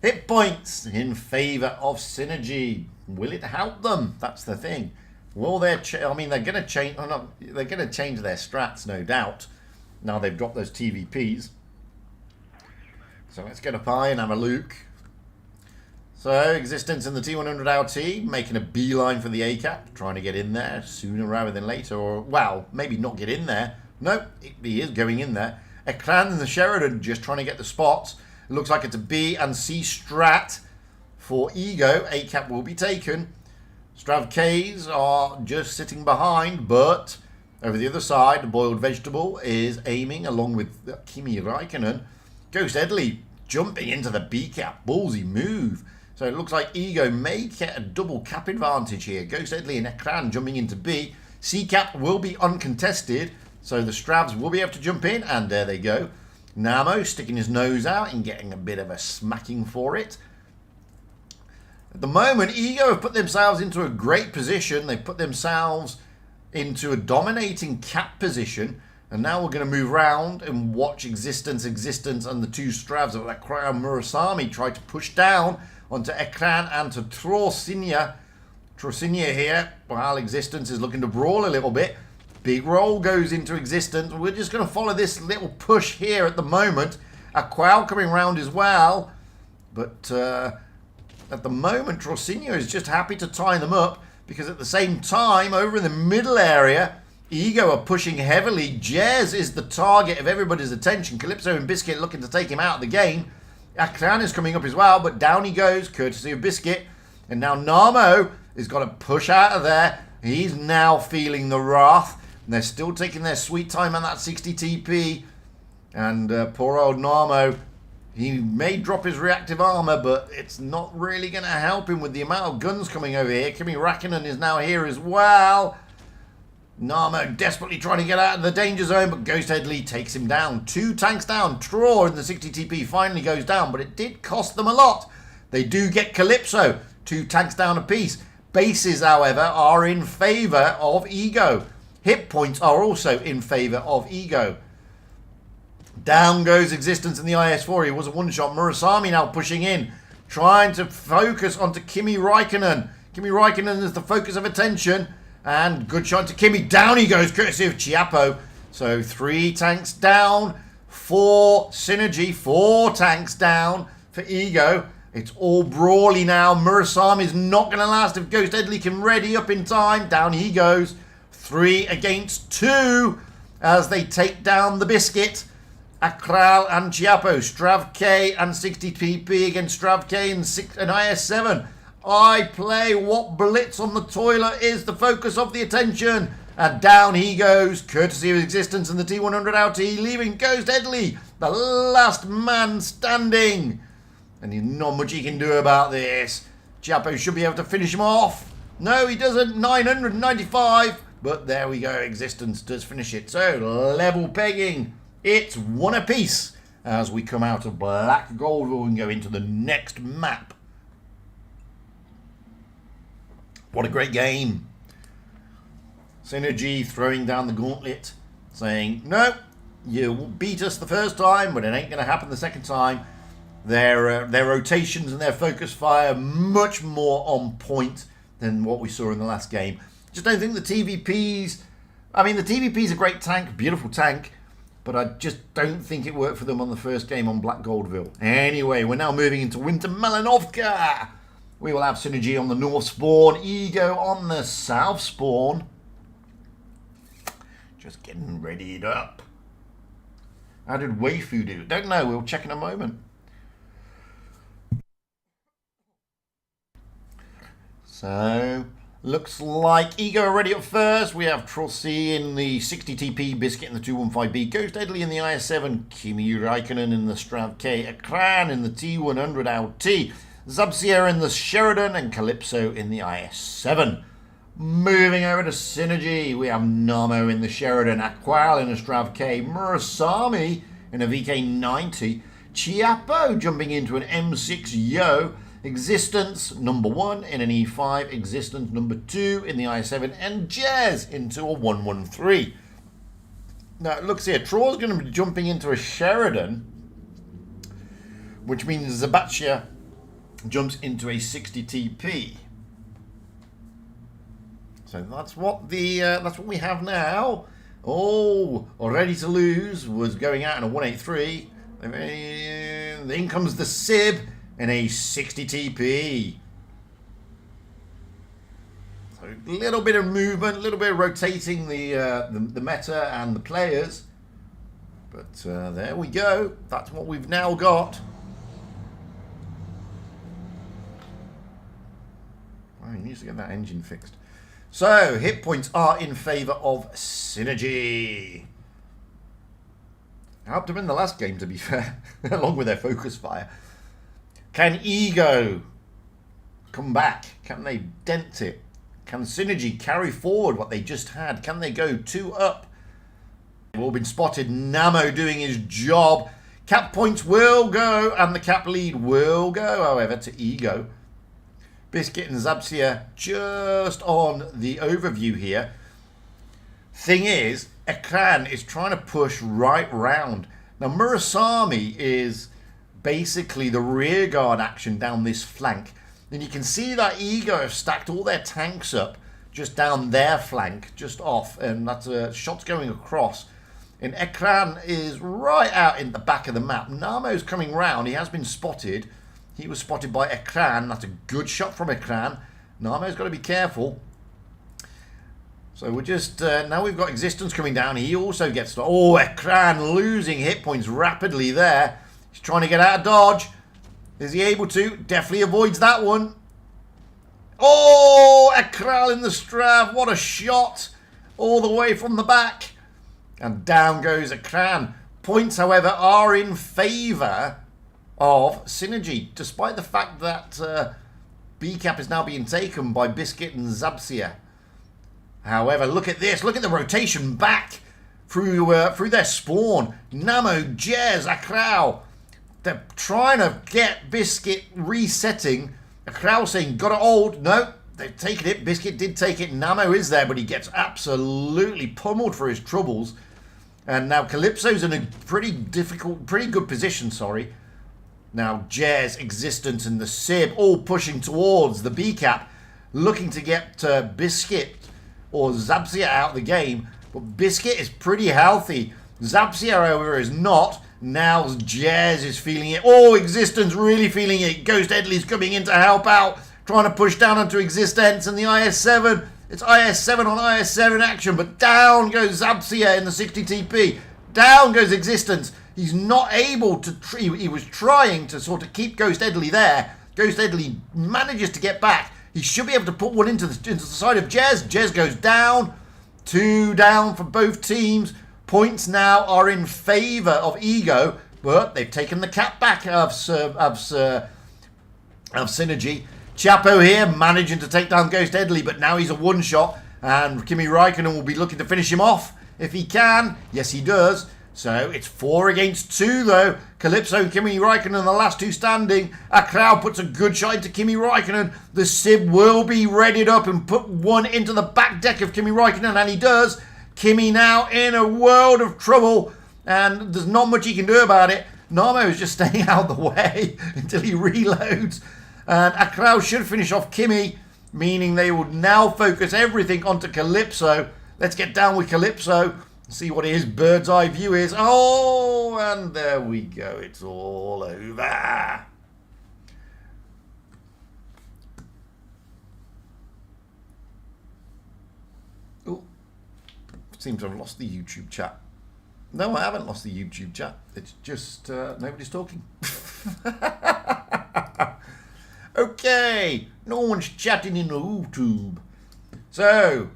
hit points in favour of Synergy. Will it help them? That's the thing. Well, they're going to change. Oh no, they're going to change their strats, no doubt. Now they've dropped those TVPs. So let's get up high and have a look. So Existence in the T100 LT, making a beeline for the ACAP, trying to get in there sooner rather than later, or well, maybe not get in there. Nope, he is going in there. Ekran and the Sheridan just trying to get the spots. It looks like it's a B and C strat for Ego. ACAP will be taken. Strav Ks are just sitting behind, but over the other side, the Boiled Vegetable is aiming along with Kimi Räikkönen. Ghost Deadly jumping into the B cap. Ballsy move. So it looks like Ego may get a double cap advantage here. Ghost Deadly and Ekran jumping into B. C cap will be uncontested, so the Stravs will be able to jump in, and there they go. Namo sticking his nose out and getting a bit of a smacking for it. At the moment, Ego have put themselves into a great position. They've put themselves into a dominating cap position. And now we're going to move around and watch Existence, and the two Stravs of Ekran and Murasami try to push down onto Ekran and to Trosinia. Trosinia here, while Existence is looking to brawl a little bit. Big roll goes into Existence. We're just going to follow this little push here at the moment. A Qual coming round as well. But at the moment, Trosinia is just happy to tie them up, because at the same time, over in the middle area, Ego are pushing heavily. Jez is the target of everybody's attention. Calypso and Biscuit looking to take him out of the game. Akran is coming up as well, but down he goes, courtesy of Biscuit. And now Namo has got to push out of there. He's now feeling the wrath. And they're still taking their sweet time on that 60 TP. And poor old Namo, he may drop his reactive armor, but it's not really going to help him with the amount of guns coming over here. Kimi Räikkönen is now here as well. Namo desperately trying to get out of the danger zone, but Ghost Headley takes him down. 2 tanks down. Traw in the 60 TP finally goes down, but it did cost them a lot. They do get Calypso. 2 tanks down apiece. Bases, however, are in favour of Ego. Hit points are also in favour of Ego. Down goes Existence in the IS-4. He was a one-shot. Murasami now pushing in, trying to focus onto Kimi Räikkönen. Kimi Räikkönen is the focus of attention. And good shot to Kimi. Down he goes, courtesy of Chiappo. So 3 tanks down, 4 Synergy, 4 tanks down for Ego. It's all brawly now. Murasami is not going to last if Ghost Headley can ready up in time. Down he goes. 3 against 2 as they take down the Biscuit. Akral and Chiappo. Strav K and 60 PP against Strav K and IS-7. I play what Blitz on the toilet is the focus of the attention. And down he goes, courtesy of Existence and the T100 LT, leaving Ghost Headley, the last man standing. And there's not much he can do about this. Chiappo should be able to finish him off. No, he doesn't. 995. But there we go. Existence does finish it. So, level pegging. It's 1 apiece as we come out of Black Goldville and go into the next map. What a great game. Synergy throwing down the gauntlet, saying, no, you beat us the first time, but it ain't going to happen the second time. Their rotations and their focus fire much more on point than what we saw in the last game. Just don't think the TVPs... I mean, the TVP's a great tank, beautiful tank, but I just don't think it worked for them on the first game on Black Goldville. Anyway, we're now moving into Winter Malinovka. We will have Synergy on the north spawn, Ego on the south spawn. Just getting readied up. How did Waifu do? Don't know, we'll check in a moment. So, looks like Ego already up first. We have Trossi in the 60 TP, Biscuit in the 215B, Ghost Headley in the IS-7, Kimi Räikkönen in the Strav K, Akran in the T100 LT, Zabsier in the Sheridan, and Calypso in the IS-7. Moving over to Synergy, we have Namo in the Sheridan, Qual in the Strav K, Murasami in a VK90, Chiappo jumping into an M6 Yo, Existence number 1 in an E5, Existence number 2 in the I7, and Jez into a 113. Now, it looks here, Traw's going to be jumping into a Sheridan, which means Zabatia jumps into a 60 TP. So that's what we have now. Oh, Ready to Lose was going out in a 183. In comes the Sib in a 60 TP. So a little bit of movement, a little bit of rotating the meta and the players. But there we go. That's what we've now got. He needs to get that engine fixed. So, hit points are in favour of Synergy. Helped them in the last game, to be fair, along with their focus fire. Can Ego come back? Can they dent it? Can Synergy carry forward what they just had? Can they go 2 up? They've all been spotted. Namo doing his job. Cap points will go, and the cap lead will go, however, to Ego. Biscuit and Zabsia just on the overview here. Thing is, Ekran is trying to push right round. Now, Murasami is basically the rear guard action down this flank. And you can see that Ego have stacked all their tanks up just down their flank, just off. And that's shots going across. And Ekran is right out in the back of the map. Namo's coming round. He has been spotted. He was spotted by Ekran. That's a good shot from Ekran. Namo's got to be careful. So we're just, now we've got Existence coming down. He also gets, oh, Ekran losing hit points rapidly there. He's trying to get out of dodge. Is he able to? Definitely avoids that one. Oh, Ekral in the Strav. What a shot. All the way from the back. And down goes Ekran. Points, however, are in favour of Synergy, despite the fact that B-Cap is now being taken by Biscuit and Zabsia. However, look at this. Look at the rotation back through their spawn. Namo, Jez, Akrao. They're trying to get Biscuit resetting. Akrao saying, got it hold. No, they've taken it. Biscuit did take it. Namo is there, but he gets absolutely pummeled for his troubles. And now Calypso's in a pretty good position, sorry. Now Jez, Existence, and the Sib all pushing towards the B-Cap, looking to get Biscuit or Zabsia out of the game. But Biscuit is pretty healthy. Zabsia, however, is not. Now Jez is feeling it. Oh, Existence really feeling it. Ghost Edley's coming in to help out, trying to push down onto Existence and the IS-7. It's IS-7 on IS-7 action, but down goes Zabsia in the 60 TP. Down goes Existence. He's not able to... He was trying to sort of keep Ghost Edley there. Ghost Edley manages to get back. He should be able to put one into the side of Jez. Jez goes down. 2 down for both teams. Points now are in favour of Ego, but they've taken the cap back of Synergy. Chapo here managing to take down Ghost Edley, but now he's a one-shot, and Kimi Räikkönen will be looking to finish him off if he can. Yes, he does. So it's 4 against 2, though. Calypso and Kimi Räikkönen are the last 2 standing. Akrao puts a good shot into Kimi Räikkönen. The Sib will be readied up and put one into the back deck of Kimi Räikkönen, and he does. Kimi now in a world of trouble, and there's not much he can do about it. Namo is just staying out of the way until he reloads. And Akrao should finish off Kimi, meaning they will now focus everything onto Calypso. Let's get down with Calypso. See what his bird's eye view is. Oh, and there we go. It's all over. Oh, seem to have lost the YouTube chat. No, I haven't lost the YouTube chat. It's just nobody's talking. Okay, no one's chatting in the YouTube. So,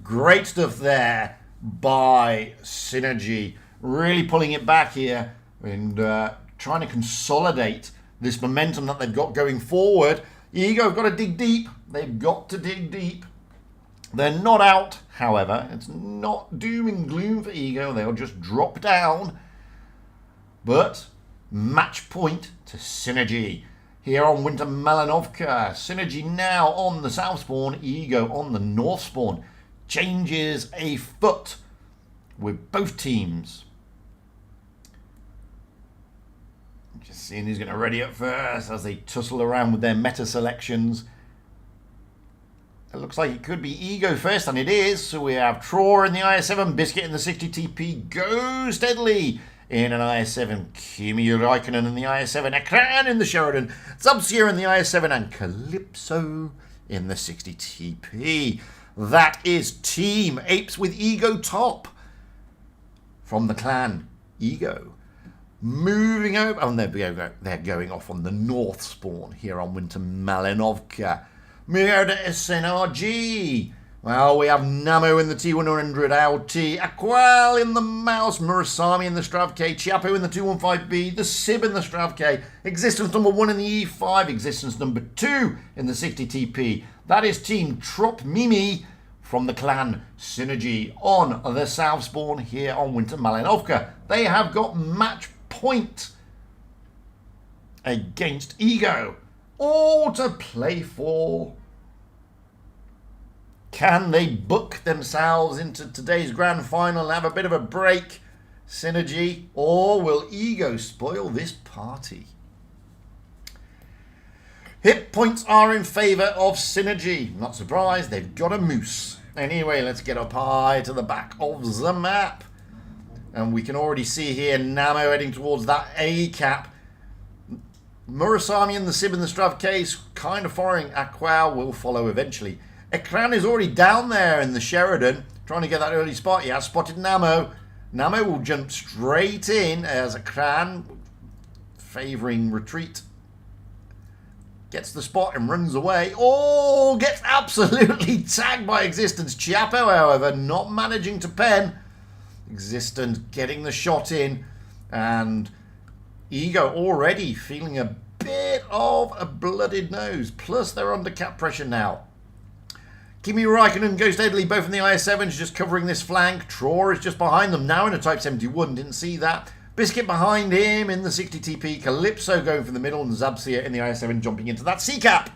great stuff there by Synergy, really pulling it back here and trying to consolidate this momentum that they've got going forward. Ego have got to dig deep. They've got to dig deep. They're not out, however. It's not doom and gloom for Ego. They'll just drop down. But match point to Synergy here on Winter Malinovka. Synergy now on the south spawn, Ego on the north spawn. Changes a foot with both teams. Just seeing who's going to ready up first as they tussle around with their meta selections. It looks like it could be Ego first, and it is. So we have Traw in the IS-7, Biscuit in the 60 TP, Go Steadily in an IS-7, Kimi Räikkönen in the IS-7, Ekran in the Sheridan, Zabsia in the IS-7, and Calypso in the 60 TP. That is Team Apes with Ego top from the clan Ego. Moving over, oh, they're going off on the north spawn here on Winter Malinovka. Murder SNRG. Well, we have Namo in the T100 LT, Qual in the Mouse, Murasami in the Strav K, Chapo in the 215B, the Sib in the Strav K, Existence number 1 in the E5, Existence number 2 in the 60 TP. That is Team Trop Mimi from the clan Synergy on the south spawn here on Winter Malinovka. They have got match point against Ego. All to play for. Can they book themselves into today's grand final and have a bit of a break, Synergy, or will Ego spoil this party? Hit points are in favour of Synergy. Not surprised, they've got a moose. Anyway, let's get up high to the back of the map. And we can already see here Namo heading towards that A cap. Murasami and the Sib and the Strav case kind of following. Qual will follow eventually. Ekran is already down there in the Sheridan, trying to get that early spot. He has spotted Namo. Namo will jump straight in as Ekran, favouring retreat, gets the spot and runs away. Oh, gets absolutely tagged by Existence. Chiappo, however, not managing to pen. Existence getting the shot in, and Ego already feeling a bit of a blooded nose. Plus, they're under cap pressure now. Kimi Räikkönen, Ghost Edley, both in the IS-7s, just covering this flank. Tror is just behind them, now in a Type 71, didn't see that. Biscuit behind him in the 60 TP. Calypso going for the middle, and Zabsia in the IS-7 jumping into that C-cap.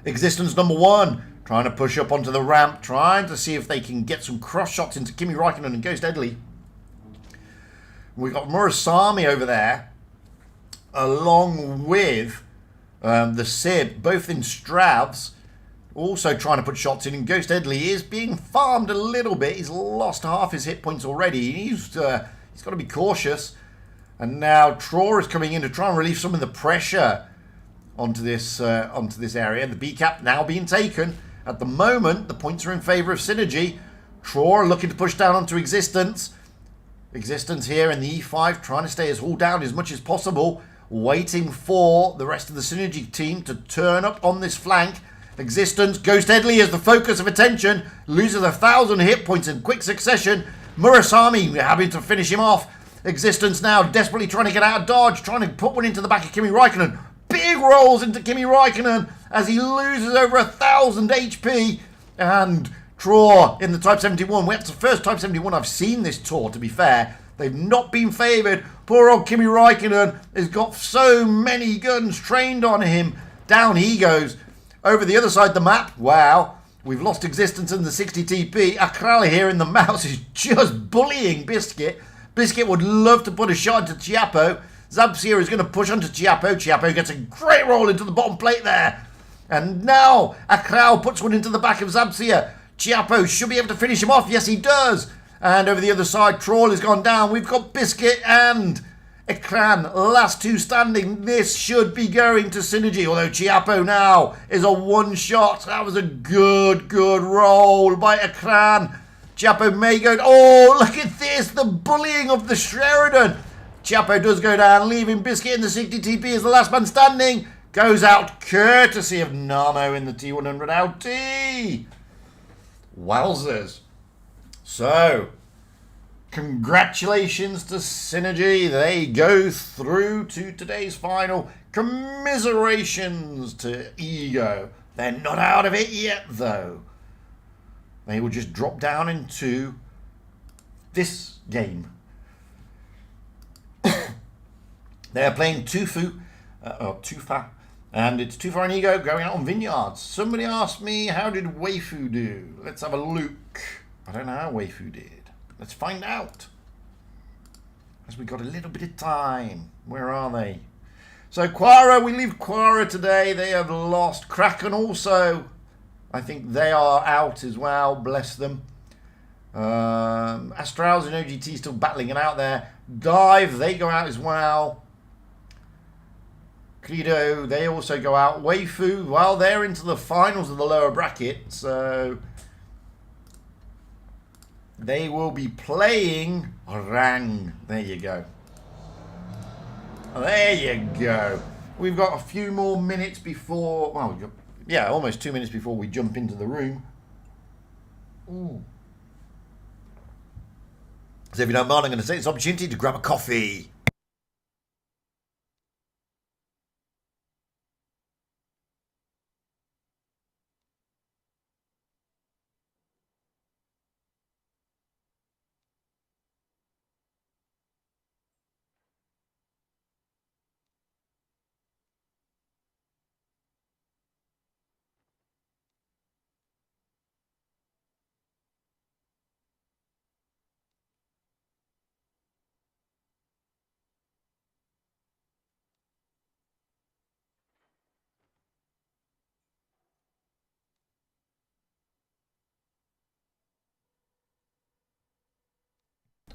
Existence number 1, trying to push up onto the ramp, trying to see if they can get some cross shots into Kimi Räikkönen and Ghost Edley. We've got Murasami over there, along with the Sib, both in Stravs, also trying to put shots in, and Ghost Edley is being farmed a little bit. He's lost half his hit points already. He's got to be cautious. And now Tror is coming in to try and relieve some of the pressure onto this area. The B-cap now being taken. At the moment, the points are in favour of Synergy. Tror looking to push down onto Existence. Existence here in the E5, trying to stay as all down as much as possible, waiting for the rest of the Synergy team to turn up on this flank. Existence, Ghost Edley is the focus of attention, loses 1,000 hit points in quick succession. Murasami having to finish him off. Existence now desperately trying to get out of dodge, trying to put one into the back of Kimi Räikkönen. Big rolls into Kimi Räikkönen as he loses over 1,000 HP. And Tror in the Type 71. That's the first Type 71 I've seen this tour, to be fair. They've not been favoured. Poor old Kimi Räikkönen has got so many guns trained on him. Down he goes. Over the other side of the map, wow, we've lost Existence in the 60 TP. Akrali here in the mouse is just bullying Biscuit. Biscuit would love to put a shot into Chiappo. Zabsia is going to push onto Chiappo. Chiappo gets a great roll into the bottom plate there. And now Akral puts one into the back of Zabsia. Chiappo should be able to finish him off. Yes, he does. And over the other side, Troll has gone down. We've got Biscuit and Ekran, last two standing. This should be going to Synergy, although Chiappo now is a one-shot. That was a good roll by Ekran. Chiappo may go... Oh, look at this, the bullying of the Sheridan. Chiappo does go down, leaving Biscuit in the 60 TP as the last man standing. Goes out courtesy of Namo in the T100 LT. Wowzers. So... congratulations to Synergy. They go through to today's final. Commiserations to Ego. They're not out of it yet, though. They will just drop down into this game. They're playing Tofu, or Tufa, and it's Tufa and Ego going out on Vineyards. Somebody asked me, how did Waifu do? Let's have a look. I don't know how Waifu did. Let's find out. As we got a little bit of time. Where are they? So Kwara, we leave Kwara today. They have lost. Kraken also. I think they are out as well. Bless them. Astrals and OGT still battling it out there. Dive, they go out as well. Credo, they also go out. Waifu, well, they're into the finals of the lower bracket. So... they will be playing Rang. There you go. There you go. We've got a few more minutes before... well, we've got, yeah, almost 2 minutes before we jump into the room. Ooh. So if you don't mind, I'm going to take this opportunity to grab a coffee.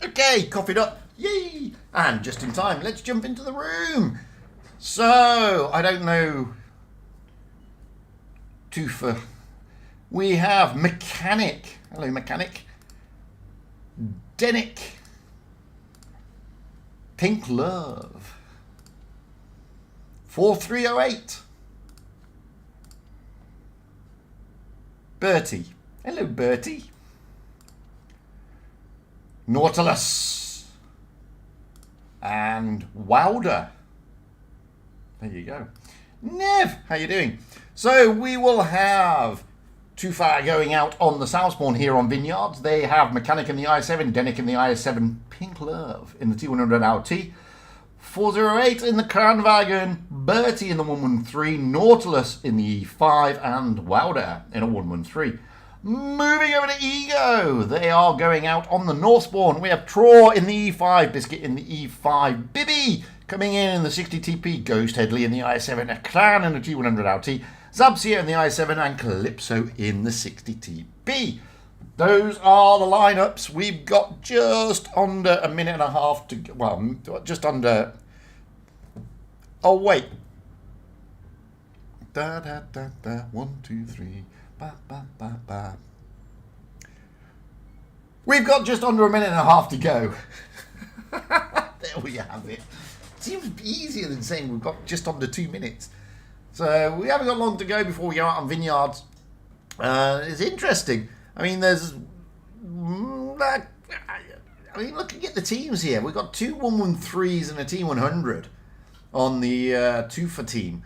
Okay, coffeeed up. Yay! And just in time, let's jump into the room. So, I don't know Tofu. We have Mechanic. Hello, Mechanic. Denick. Pink Love. 4308. Bertie. Hello, Bertie. Nautilus. And Wilder. There you go. Nev, how you doing? So we will have Tofu going out on the South Spawn here on Vineyards. They have Mechanic in the i7, Denick in the i7, Pink Love in the T100 LT, 408 in the Kranwagen, Bertie in the 113, Nautilus in the E5, and Wilder in a 113. Moving over to Ego, they are going out on the North Spawn. We have Traw in the E5, Biscuit in the E5, Bibby coming in the 60 TP, Ghost Headley in the i7, Akran in the T100 LT, Zabsia in the i7, and Calypso in the 60 TP. Those are the lineups. We've got just under a minute and a half to go. Well, just under. Oh, wait. Da da da da. 1, 2, 3. Ba ba ba ba. We've got just under a minute and a half to go. There we have it. Seems easier than saying we've got just under 2 minutes. So we haven't got long to go before we go out on Vineyards. It's interesting. I mean, there's... I mean, looking at the teams here, we've got two 113s and a T100 on the Tofu team.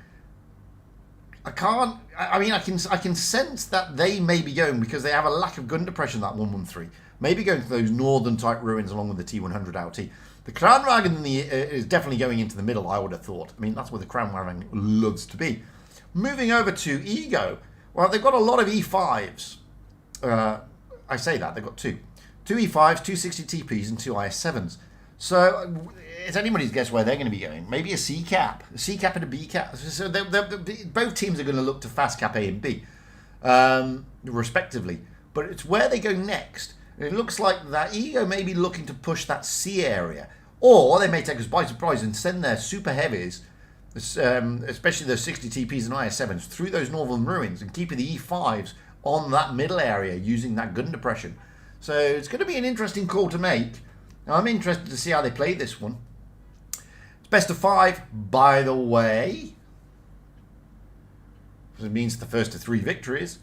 I can sense that they may be going, because they have a lack of gun depression, that 113. Maybe going to those northern type ruins along with the T100 LT. The Kranwagen is definitely going into the middle, I would have thought. I mean, that's where the Kranwagen loves to be. Moving over to Ego, well, they've got a lot of E5s. I say that, they've got two. Two E5s, two 60 TPs, and two IS7s. So it's anybody's guess where they're going to be going. Maybe a C cap. A C cap and a B cap. So both teams are going to look to fast cap A and B, respectively. But it's where they go next. It looks like that Ego may be looking to push that C area. Or they may take us by surprise and send their super heavies, especially those 60 TPs and IS7s, through those northern ruins and keeping the E5s on that middle area using that gun depression. So it's going to be an interesting call to make. Now, I'm interested to see how they play this one. It's best of 5, by the way. It means the first of 3 victories.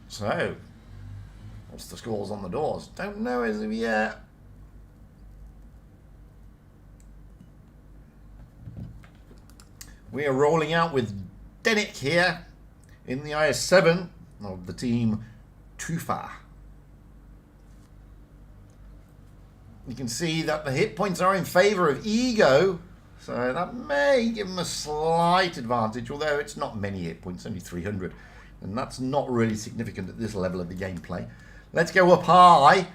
So, what's the scores on the doors? Don't know as of yet. We are rolling out with Denick here in the IS7 of the team Tofu. You can see that the hit points are in favour of Ego, so that may give him a slight advantage, although it's not many hit points, only 300. And that's not really significant at this level of the gameplay. Let's go up high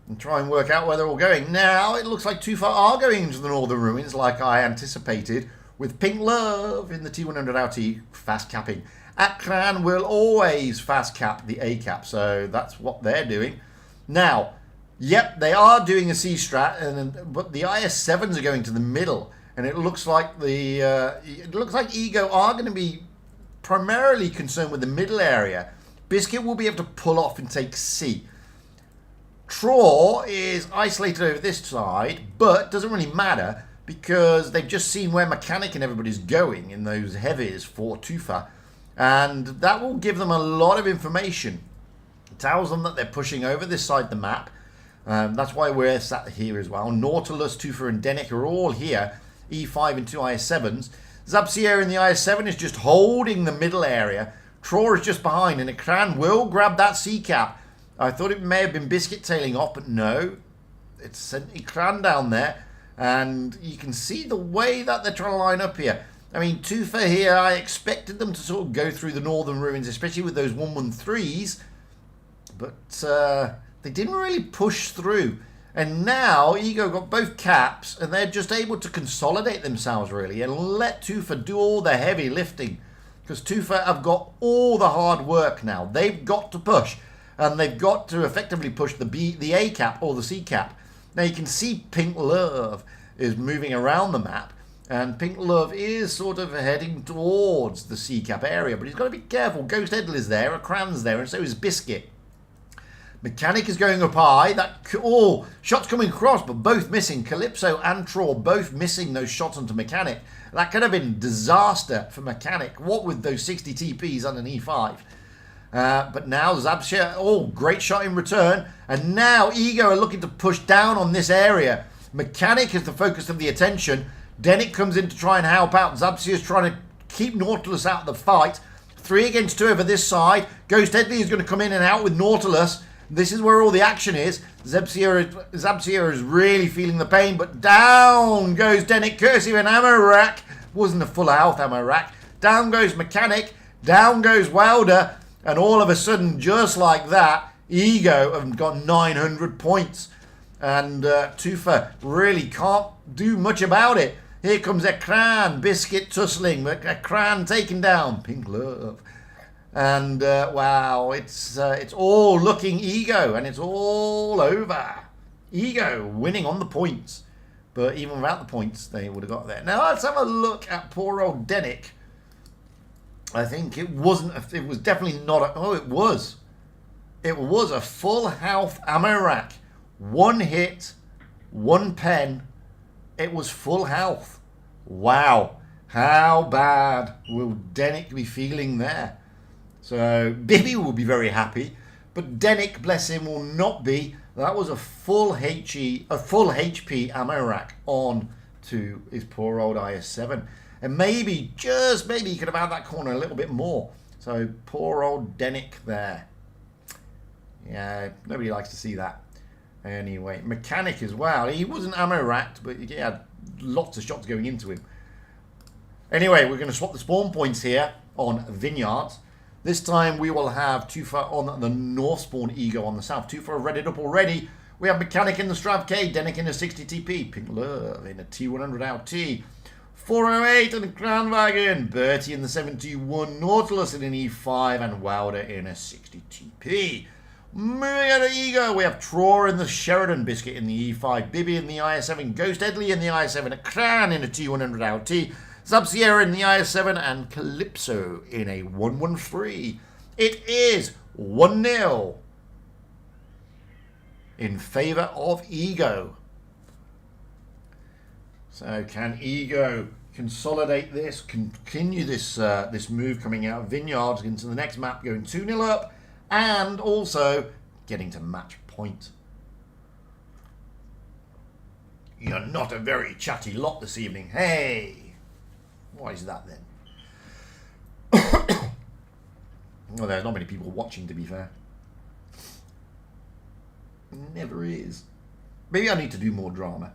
and try and work out where they're all going. Now, it looks like Tofu are going into the northern ruins, like I anticipated, with Pink Love in the T100 LT fast capping. Akran will always fast cap the A cap, so that's what they're doing. Now, yep, they are doing a C strat, but the IS7s are going to the middle, and it looks like Ego are going to be primarily concerned with the middle area. Biscuit will be able to pull off and take C. Traw is isolated over this side, but doesn't really matter because they've just seen where Mechanic and everybody's going in those heavies for Tofu, and that will give them a lot of information. It tells them that they're pushing over this side of the map. That's why we're sat here as well. Nautilus, Tofu, and Denick are all here. E5 and 2 IS7s. Zabsia in the IS7 is just holding the middle area. Traw is just behind, and Akran will grab that C cap. I thought it may have been Biscuit tailing off, but no. It's sent Akran down there, and you can see the way that they're trying to line up here. I mean, Tofu here, I expected them to sort of go through the northern ruins, especially with those 113s, but they didn't really push through. And now Ego got both caps, and they're just able to consolidate themselves really and let Tofu do all the heavy lifting, because Tofu have got all the hard work now. They've got to push, and they've got to effectively push the A cap or the C cap. Now you can see Pink Love is moving around the map, And Pink Love is sort of heading towards the C-cap area, but he's got to be careful. Ghost Edler's there, a Cran's there, and so is Biscuit. Mechanic is going up high. Shots coming across, but both missing. Calypso and Traw both missing those shots onto Mechanic. That could have been disaster for Mechanic. What with those 60 TPs on an E5? But now Zabsia, great shot in return. And now Ego are looking to push down on this area. Mechanic is the focus of the attention. Denick comes in to try and help out. Zabsia is trying to keep Nautilus out of the fight. 3 against 2 over this side. Ghost Edley is going to come in and out with Nautilus. This is where all the action is. Zabsia is really feeling the pain, but down goes Denick, courtesy of an ammo rack. Wasn't a full health ammo rack. Down goes Mechanic. Down goes Wilder. And all of a sudden, just like that, Ego have got 900 points. And Tufa really can't do much about it. Here comes Ekran, Biscuit tussling, Ekran taken down, Pink Love. And wow, it's all looking Ego, and it's all over. Ego winning on the points. But even without the points, they would have got there. Now let's have a look at poor old Denick. I think it was definitely not it was. It was a full health ammo rack. 1 hit, 1 pen. It was full health. Wow. How bad will Denick be feeling there? So Bibby will be very happy, but Denick, bless him, will not be. That was a full HP ammo rack on to his poor old IS-7. And maybe, just maybe, he could have had that corner a little bit more. So poor old Denick there. Yeah, nobody likes to see that. Anyway, Mechanic as well. He wasn't ammo racked, but he had lots of shots going into him. Anyway, we're going to swap the spawn points here on Vineyards. This time we will have Tufa on the north spawn, Ego on the south. Tufa are readied up already. We have Mechanic in the Strav K, Denick in a 60 TP, Pink Love in a T100 LT, 408 in a Crown Wagon, Bertie in the 71, Nautilus in an E5, and Wilder in a 60 TP. Moving on to Ego, we have Traw in the Sheridan, Biscuit in the E5, Bibby in the IS-7, Ghost Edley in the IS-7, a Cran in a T100 LT, Sub-Sierra in the IS-7, and Calypso in a 113. It is 1-0 in favour of Ego. So can Ego consolidate this, continue this this move coming out of Vineyards into the next map, going 2-0 up, and also getting to match point? You're not a very chatty lot this evening. Hey! Why is that then? Well, there's not many people watching, to be fair. Never is. Maybe I need to do more drama.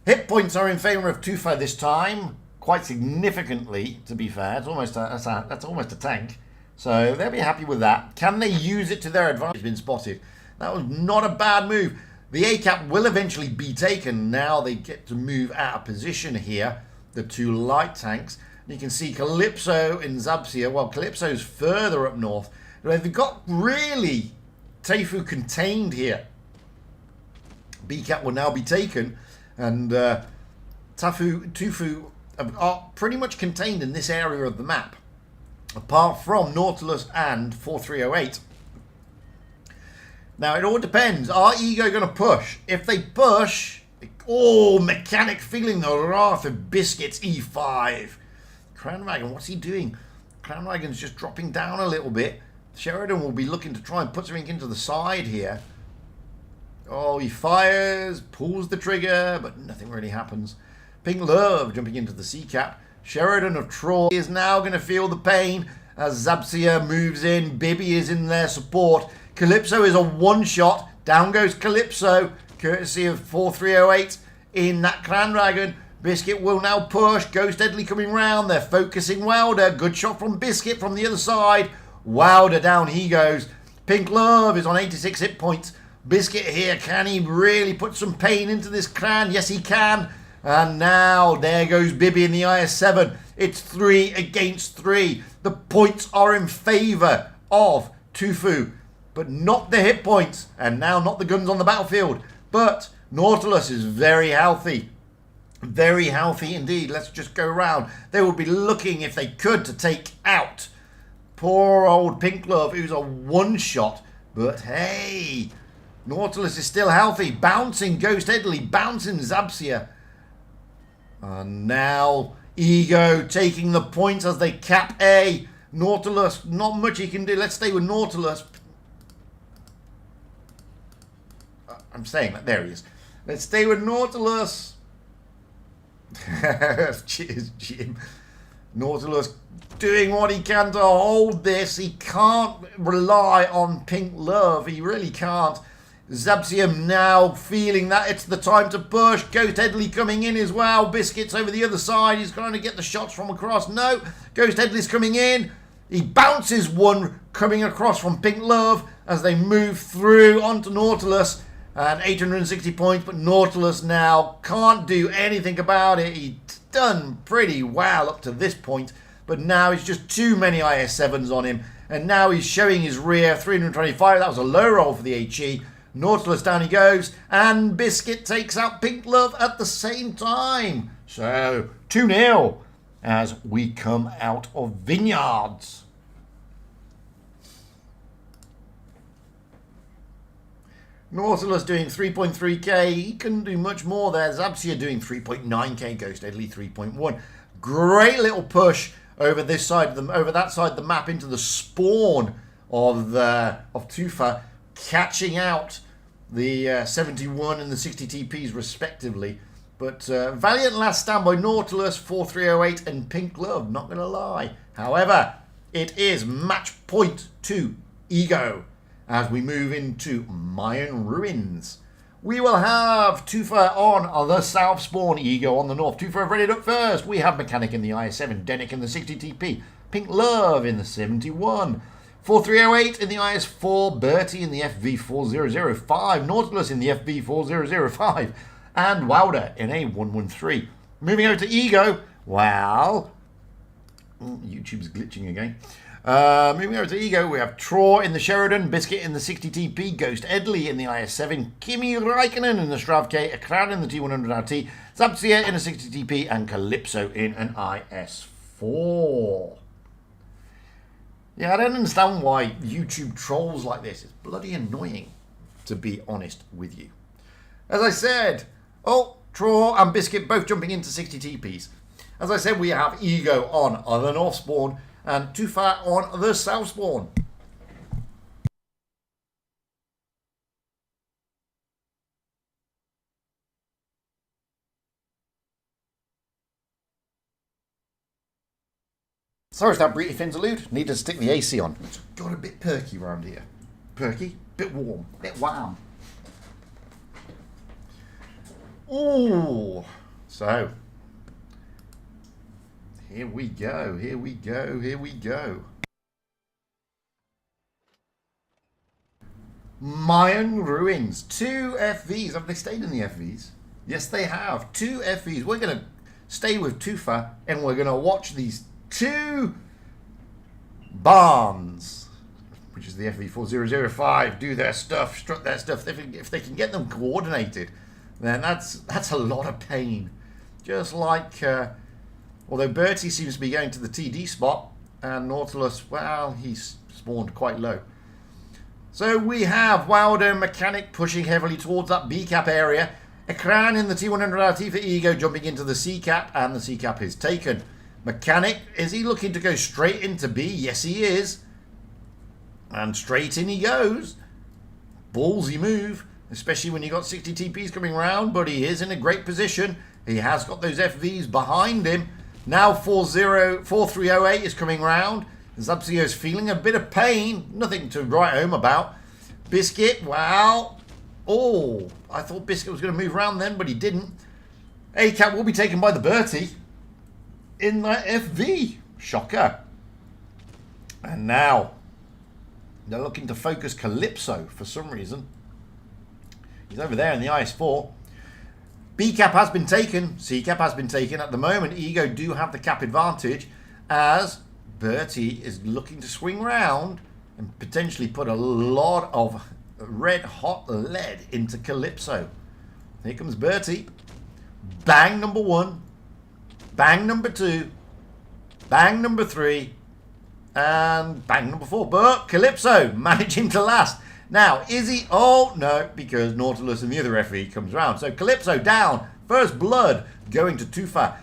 Hit points are in favour of Tufa this time, quite significantly, to be fair. It's almost that's almost a tank. So they'll be happy with that. Can they use it to their advantage? It's been spotted. That was not a bad move. The A-cap will eventually be taken. Now they get to move out of position here. The 2 light tanks. And you can see Calypso in Zabsia. Well, Calypso's further up north. They've got really Tofu contained here. B-cap will now be taken. And Tofu are pretty much contained in this area of the map. Apart from Nautilus and 4308. Now, it all depends. Are Ego going to push? If they push... Oh, Mechanic feeling the wrath of Biscuit's E5. Cranwagon, what's he doing? Cranwagon's just dropping down a little bit. Sheridan will be looking to try and put something into the side here. Oh, he fires, pulls the trigger, but nothing really happens. Pink Love jumping into the C-cap. Sheridan of Troy is now going to feel the pain as Zabsia moves in. Bibby is in their support. Calypso is a one-shot. Down goes Calypso, courtesy of 4308 in that Clan Dragon. Biscuit will now push. Ghost Edley coming round. They're focusing Wilder. Good shot from Biscuit from the other side. Wilder down he goes. Pink Love is on 86 hit points. Biscuit here, can he really put some pain into this clan? Yes, he can. And now there goes Bibby in the IS-7. It's 3 against 3. The points are in favour of Tofu, but not the hit points. And now not the guns on the battlefield. But Nautilus is very healthy. Very healthy indeed. Let's just go around. They would be looking, if they could, to take out poor old Pink Love, who's a one-shot. But hey, Nautilus is still healthy. Bouncing Ghost Headley, bouncing Zabsia. And now Ego taking the points as they cap A. Nautilus, not much he can do. Let's stay with Nautilus. I'm saying that. There he is. Let's stay with Nautilus. Cheers, Jim. Nautilus doing what he can to hold this. He can't rely on Pink Love. He really can't. Zabsium now feeling that it's the time to push. Ghost Headley coming in as well. Biscuits over the other side. He's trying to get the shots from across. No. Ghost Headley's coming in. He bounces one coming across from Pink Love as they move through onto Nautilus. And 860 points, but Nautilus now can't do anything about it. He's done pretty well up to this point, but now it's just too many IS-7s on him. And now he's showing his rear, 325. That was a low roll for the HE. Nautilus down he goes, and Biscuit takes out Pink Love at the same time. So 2-0 as we come out of Vineyards. Nautilus doing 3.3k. He couldn't do much more there. Zabsia doing 3.9k. Ghost Deadly 3.1. Great little push over this side of the, over that side of the map into the spawn of Tufa, catching out the 71 and the 60 TPs respectively. But valiant last stand by Nautilus, 4308 and Pink Love, not going to lie. However, it is match point to Ego as we move into Mayan Ruins. We will have Tufa on the south spawn, Ego on the north. Tufa have readied up first. We have Mechanic in the IS-7, Denick in the 60 TP, Pink Love in the 71, 4308 in the IS-4, Bertie in the FV4005, Nautilus in the FV4005, and Wilder in a 113. Moving over to Ego, well, YouTube's glitching again. Moving over to Ego, we have Traw in the Sheridan, Biscuit in the 60 TP, Ghost Edley in the IS-7, Kimi Raikkonen in the Strav K, Akran in the T100RT, Zabsia in a 60 TP, and Calypso in an IS-4. Yeah, I don't understand why YouTube trolls like this. It's bloody annoying, to be honest with you. As I said, Traw and Biscuit both jumping into 60 TPs. As I said, we have Ego on the north spawn, and Tufa on the south spawn. Sorry if that brief interlude. Need to stick the AC on. It's got a bit perky around here. Perky, bit warm, bit warm. Ooh, so here we go, here we go, here we go. Mayan Ruins, 2 FVs. Have they stayed in the FVs? Yes, they have. 2 FVs. We're going to stay with Tufa and we're going to watch these 2 barns, which is the FV4005, do their stuff, strut their stuff. If they can get them coordinated, then that's a lot of pain. Just like... although Bertie seems to be going to the TD spot, and Nautilus, well, he's spawned quite low. So we have Wilder Mechanic pushing heavily towards that B cap area. Ekran in the T100RT for Ego jumping into the C cap, and the C cap is taken. Mechanic, is he looking to go straight into B? Yes, he is. And straight in he goes. Ballsy move, especially when you got 60 TPs coming round, but he is in a great position. He has got those FVs behind him. Now 4308 is coming round. Zabsio is feeling a bit of pain. Nothing to write home about. Biscuit, well, I thought Biscuit was going to move around then, but he didn't. A-Cap will be taken by the Bertie in that FV. Shocker. And now they're looking to focus Calypso for some reason. He's over there in the IS-4. B cap has been taken. C cap has been taken. At the moment, Ego do have the cap advantage as Bertie is looking to swing round and potentially put a lot of red hot lead into Calypso. Here comes Bertie. Bang number 1. Bang number 2. Bang number 3. And bang number 4. But Calypso managing to last. Now, is he? Oh, no, because Nautilus and the other referee comes around. So Calypso down. First blood going to Tufa.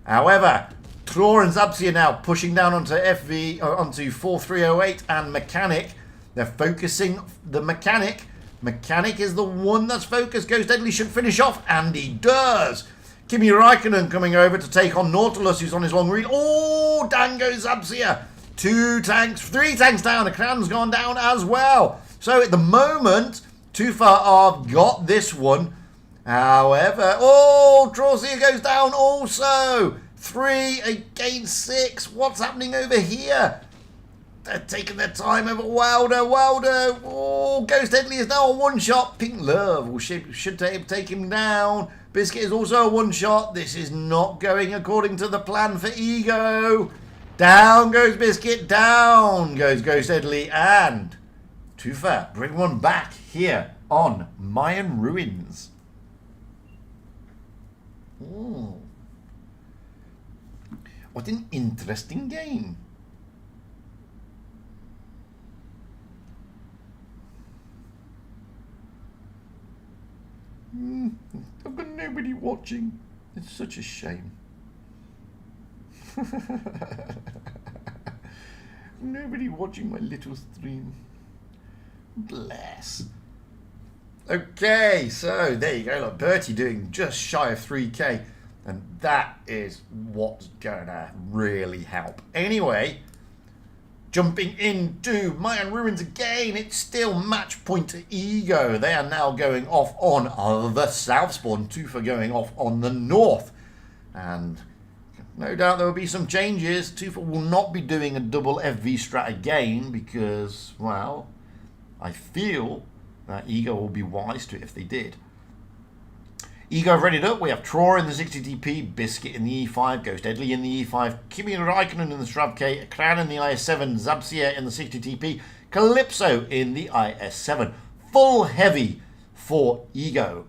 However, Tror and Zabsia now pushing down onto onto 4308 and Mechanic. They're focusing the Mechanic. Mechanic is the one that's focused. Ghost Deadly should finish off, and he does. Kimi Raikkonen coming over to take on Nautilus, who's on his long read. Oh, down goes Zabsia. 2 tanks, 3 tanks down. Ekran's gone down as well. So at the moment, Tufa have got this one. However, oh, Trausia goes down also. 3 against 6. What's happening over here? They're taking their time over Wilder. Oh, Ghost Deadly is now a one-shot. Pink Love should take him down. Biscuit is also a one-shot. This is not going according to the plan for Ego. Down goes Biscuit. Down goes Ghost Deadly. And Tufa bring one back here on Mayan Ruins. Ooh. What an interesting game. I've got nobody watching. It's such a shame. Nobody watching my little stream. Bless. Okay, so there you go. Look, Bertie doing just shy of 3k. And that is what's going to really help. Anyway, jumping into Mayan Ruins again, it's still match point to Ego. They are now going off on the south spawn, Tufa going off on the north. And no doubt there will be some changes. Tufa will not be doing a double FV strat again because, well, I feel that Ego will be wise to it if they did. Ego readied up. We have Tror in the 60TP, Biscuit in the E5, Ghost Deadly in the E5, Kimi Raikkonen in the Strav K, Ekran in the IS7, Zabsia in the 60TP, Calypso in the IS7. Full heavy for Ego.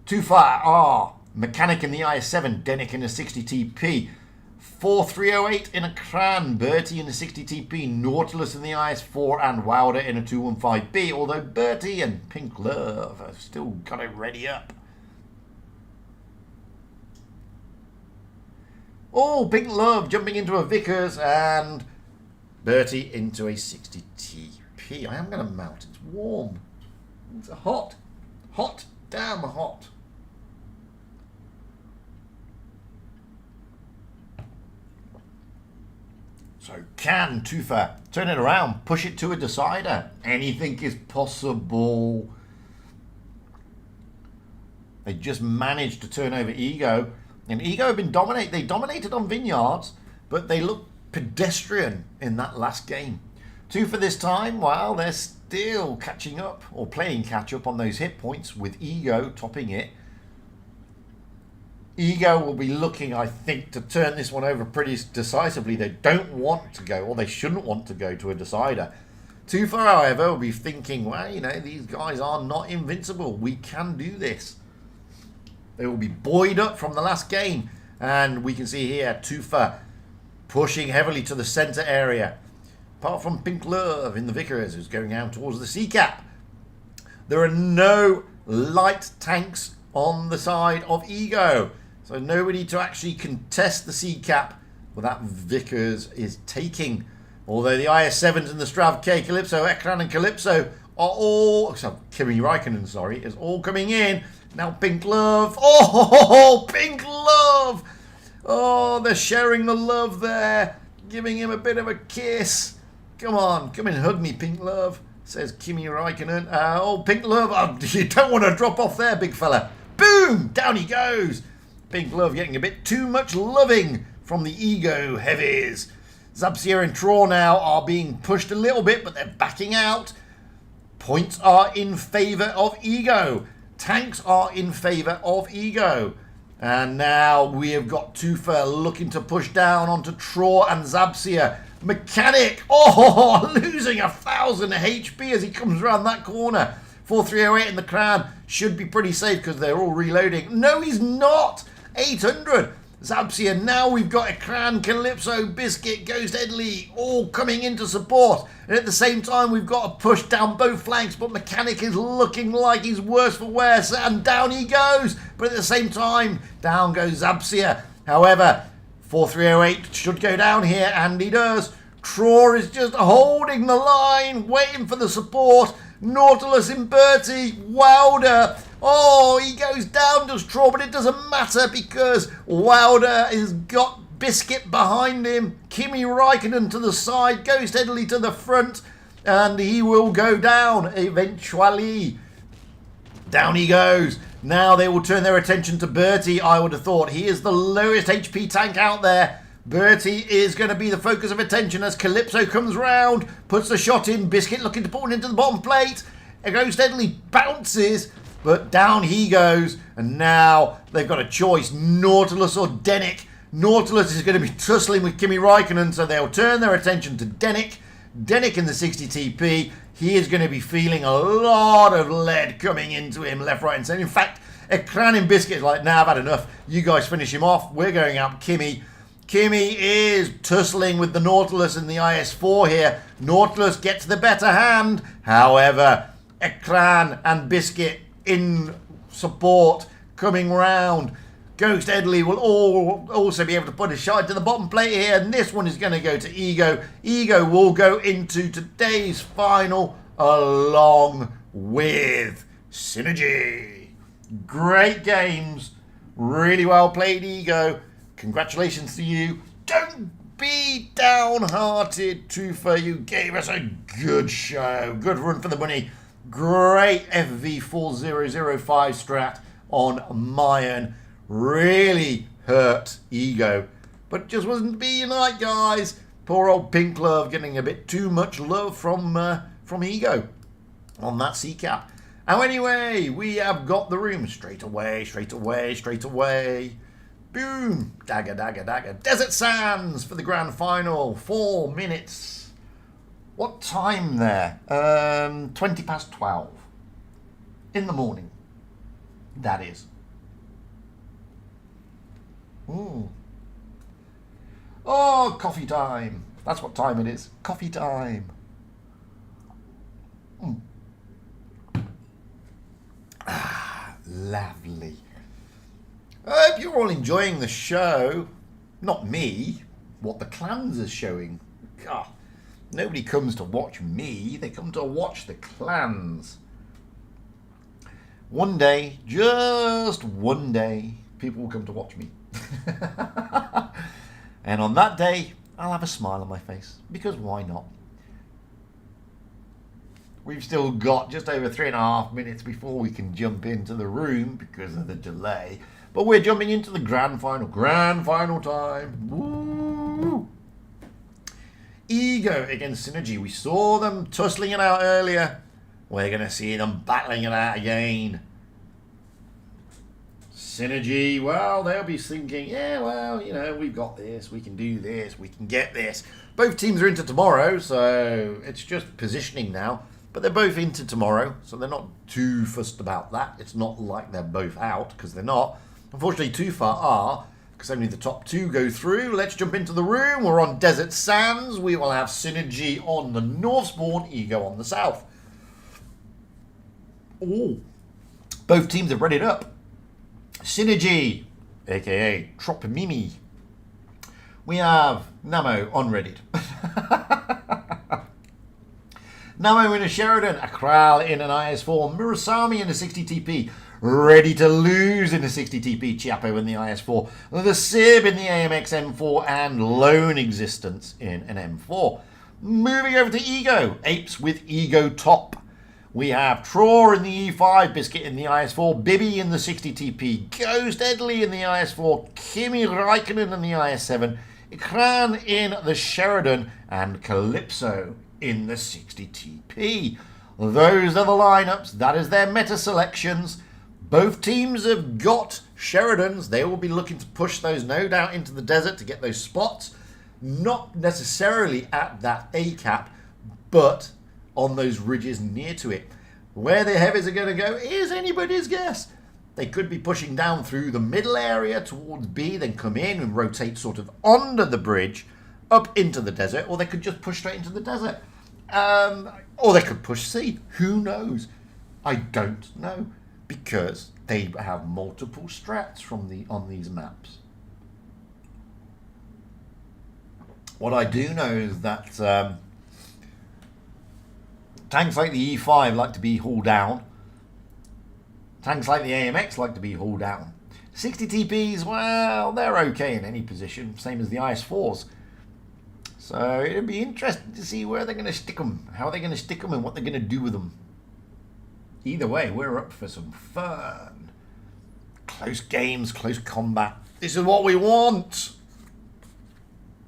Tufa are Mechanic in the IS7, Denick in the 60TP, 4308 in Ekran, Bertie in the 60TP, Nautilus in the IS4, and Wilder in a 215B, although Bertie and Pink Love have still got it ready up. Oh, Pink Love jumping into a Vickers and Bertie into a 60TP. I am going to mount. It's warm. It's hot. Hot. Damn hot. So can Tufa turn it around, push it to a decider? Anything is possible. They just managed to turn over Ego. And Ego have been they dominated on Vineyards, but they look pedestrian in that last game. Tufa this time, well, they're still catching up, or playing catch up on those hit points with Ego topping it. Ego will be looking, I think, to turn this one over pretty decisively. They don't want to go, or they shouldn't want to go to a decider. Tufa, however, will be thinking, well, you know, these guys are not invincible. We can do this. They will be buoyed up from the last game. And we can see here Tufa pushing heavily to the centre area. Apart from Pink Love in the Vickers, who's going out towards the C-cap. There are no light tanks on the side of Ego. So nobody to actually contest the C-cap. Well, that Vickers is taking. Although the IS-7s and the Strav K, Calypso, Ekran and Calypso are all... So Kimi Raikkonen, sorry, is all coming in. Now Pink Love. Oh, Pink Love. Oh, they're sharing the love there. Giving him a bit of a kiss. Come on, come and hug me, Pink Love, says Kimi Raikkonen. Oh, Pink Love. Oh, you don't want to drop off there, big fella. Boom, down he goes. Pink Love getting a bit too much loving from the Ego heavies. Zabsia and Tror now are being pushed a little bit, but they're backing out. Points are in favour of Ego. Tanks are in favour of Ego. And now we have got Tufa looking to push down onto Tror and Zabsia. Mechanic, oh, losing 1,000 HP as he comes around that corner. 4308 in the Crown should be pretty safe because they're all reloading. No, he's not. 800. Zabsia, now we've got Ekran, Calypso, Biscuit, Ghost Edley all coming into support. And at the same time, we've got to push down both flanks, but Mechanic is looking like he's worse for wear, and down he goes. But at the same time, down goes Zabsia. However, 4308 should go down here, and he does. Traw is just holding the line, waiting for the support. Nautilus in Bertie, Wilder. Oh, he goes down, does Traw, but it doesn't matter because Wilder has got Biscuit behind him. Kimi Räikkönen to the side, Ghost Edley to the front, and he will go down eventually. Down he goes. Now they will turn their attention to Bertie, I would have thought. He is the lowest HP tank out there. Bertie is going to be the focus of attention as Calypso comes round, puts the shot in. Biscuit looking to put one into the bottom plate. Ghost Edley bounces, but down he goes. And now they've got a choice, Nautilus or Denick. Nautilus is going to be tussling with Kimi Räikkönen, so they'll turn their attention to Denick. Denick in the 60 TP. He is going to be feeling a lot of lead coming into him left, right and centre. In fact, Ekran and Biscuit is like, nah, I've had enough. You guys finish him off. We're going out Kimi. Kimi is tussling with the Nautilus and the IS-4 here. Nautilus gets the better hand. However, Ekran and Biscuit in support coming round. Ghost Edley will also be able to put a shot into the bottom plate here. And this one is going to go to Ego. Ego will go into today's final along with Synergy. Great games. Really well played, Ego. Congratulations to you. Don't be downhearted, Tofu. You gave us a good show. Good run for the money. Great FV4005 strat on Mayan. Really hurt Ego. But it just wasn't to be your night, guys. Poor old Pink Love getting a bit too much love from Ego on that CCAP. Now anyway, we have got the room straight away. Boom! Dagger, dagger, dagger. Desert Sands for the grand final. 4 minutes. What time there? 20 past 12. In the morning. That is. Ooh. Oh, coffee time. That's what time it is. Coffee time. Ah, lovely. I hope you're all enjoying the show. Not me. What the clans are showing. God, nobody comes to watch me. They come to watch the clans. One day, just one day, people will come to watch me. And on that day, I'll have a smile on my face. Because why not? We've still got just over 3.5 minutes before we can jump into the room because of the delay. But we're jumping into the grand final. Grand final time. Woo! Ego against Synergy. We saw them tussling it out earlier. We're going to see them battling it out again. Synergy, well, they'll be thinking, yeah, well, you know, we've got this. We can do this. We can get this. Both teams are into tomorrow, so it's just positioning now. But they're both into tomorrow, so they're not too fussed about that. It's not like they're both out, because they're not. Unfortunately, too far are, because only the top two go through. Let's jump into the room. We're on Desert Sands. We will have Synergy on the north spawn, Ego on the south. Ooh. Both teams have readied up. Synergy, a.k.a. Tropimimi. We have Namo unreadied. Namo in a Sheridan, a Qual in an IS-4, Murasami in a 60 TP, ready to lose in a 60 TP, Chiapo in the IS-4, the Sib in the AMX M4, and Lone Existence in an M4. Moving over to Ego, Apes with Ego top. We have Traw in the E5, Biscuit in the IS-4, Bibby in the 60 TP, Ghost Edley in the IS-4, Kimi Räikkönen in the IS-7, Ekran in the Sheridan, and Calypso in the 60 TP. Those are the lineups. That is their meta selections. Both teams have got Sheridans. They will be looking to push those no doubt into the desert to get those spots. Not necessarily at that A cap, but on those ridges near to it. Where the heavies are going to go is anybody's guess. They could be pushing down through the middle area towards B, then come in and rotate sort of under the bridge up into the desert, or they could just push straight into the desert. Or they could push C. Who knows? I don't know, because they have multiple strats on these maps. What I do know is that tanks like the E5 like to be hauled down. Tanks like the AMX like to be hauled down. 60 TPs, well, they're okay in any position, same as the IS4s. So it'll be interesting to see where they're going to stick them, how they're going to stick them, and what they're going to do with them. Either way, we're up for some fun. Close games, close combat. This is what we want.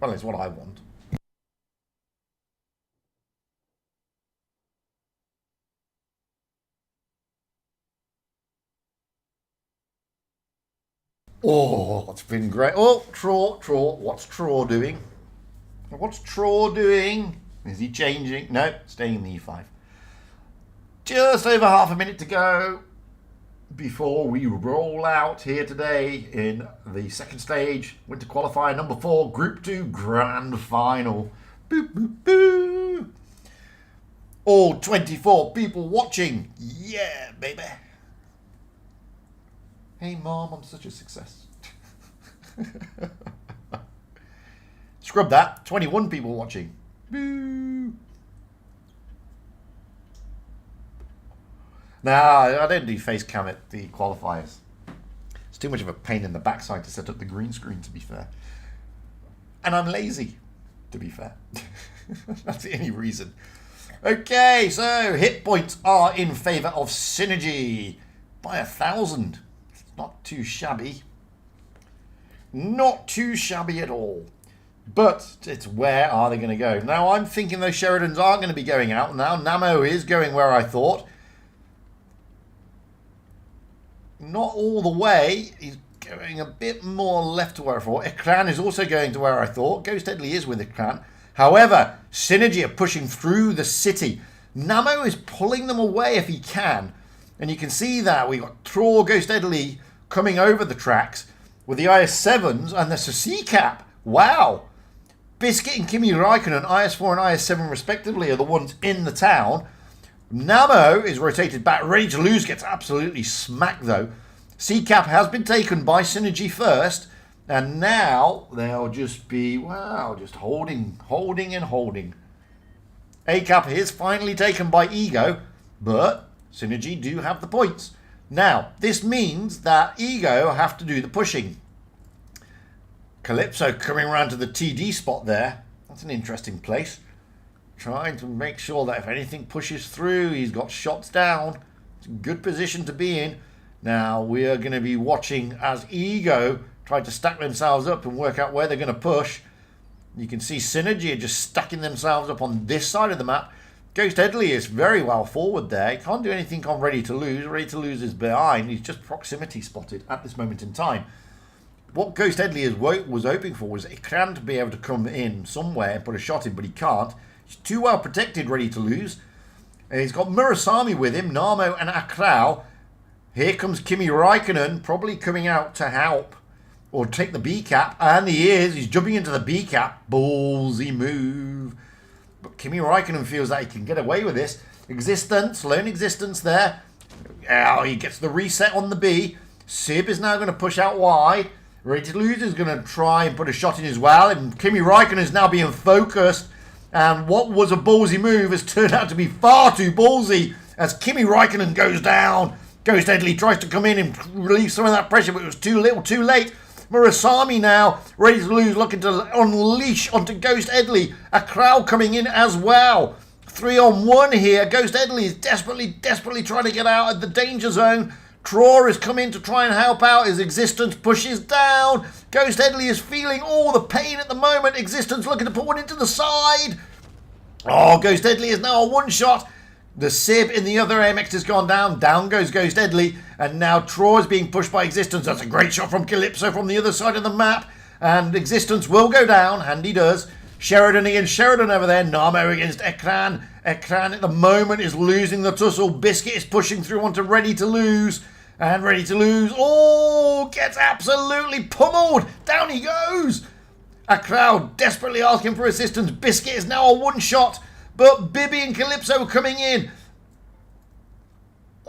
Well, it's what I want. Oh, it's been great. Oh, Traw. What's Traw doing? What's Traw doing? Is he changing? No, staying in the E5. Just over half a minute to go before we roll out here today in the second stage, Winter Qualifier number 4, Group 2 Grand Final. Boo, boo, boo. All 24 people watching. Yeah, baby. Hey, Mom, I'm such a success. Scrub that. 21 people watching. Boo. Nah, I don't do face cam at the qualifiers. It's too much of a pain in the backside to set up the green screen, to be fair. And I'm lazy, to be fair. That's the only reason. Okay, so hit points are in favour of Synergy by 1,000. It's not too shabby. Not too shabby at all. But it's where are they going to go? Now, I'm thinking those Sheridans are going to be going out. Now, Namo is going where I thought. Not all the way. He's going a bit more left to where I thought. Ekran is also going to where I thought. Ghost Deadly is with Ekran. However, Synergy are pushing through the city. Namo is pulling them away if he can. And you can see that. We've got Traw, Ghost Deadly coming over the tracks with the IS-7s and the C-Cap. Wow. Biscuit and Kimi Raikkonen, IS-4 and IS-7 respectively, are the ones in the town. Namo is rotated back, ready to lose, gets absolutely smacked though. C-Cap has been taken by Synergy first, and now they'll just be, wow, just holding. A-Cap is finally taken by Ego, but Synergy do have the points. Now, this means that Ego have to do the pushing. Calypso coming around to the TD spot there. That's an interesting place. Trying to make sure that if anything pushes through, he's got shots down. It's a good position to be in. Now, we are going to be watching as Ego try to stack themselves up and work out where they're going to push. You can see Synergy are just stacking themselves up on this side of the map. Ghost Deadly is very well forward there. He can't do anything on Ready to Lose. Ready to Lose is behind. He's just proximity spotted at this moment in time. What Ghost Deadly was hoping for was Ikran to be able to come in somewhere and put a shot in, but he can't. He's too well protected, Ready to Lose. And he's got Murasami with him, Namo and Akrao. Here comes Kimi Raikkonen, probably coming out to help or take the B cap. And he is. He's jumping into the B cap. Ballsy move. But Kimi Raikkonen feels that he can get away with this. Existence, lone existence there. Oh, he gets the reset on the B. Sib is now going to push out wide. Ready to Lose is going to try and put a shot in as well. And Kimi Raikkonen is now being focused. And what was a ballsy move has turned out to be far too ballsy as Kimi Raikkonen goes down. Ghost Deadly tries to come in and relieve some of that pressure, but it was too little, too late. Murasami now, Ready to Lose, looking to unleash onto Ghost Deadly. A crowd coming in as well. 3-on-1 here. Ghost Deadly is desperately trying to get out of the danger zone. Traw has come in to try and help out. His Existence pushes down. Ghost Deadly is feeling all the pain at the moment. Existence looking to put one into the side. Oh, Ghost Deadly is now a one-shot. The Sib in the other AMX has gone down. Down goes Ghost Deadly. And now Traw is being pushed by Existence. That's a great shot from Calypso from the other side of the map. And Existence will go down. And he does. Sheridan against Sheridan over there. Namo against Ekran. Ekran at the moment is losing the tussle. Biscuit is pushing through onto Ready to Lose. And Ready to Lose. Oh, gets absolutely pummeled. Down he goes. A crowd desperately asking for assistance. Biscuit is now a one-shot. But Bibi and Calypso coming in.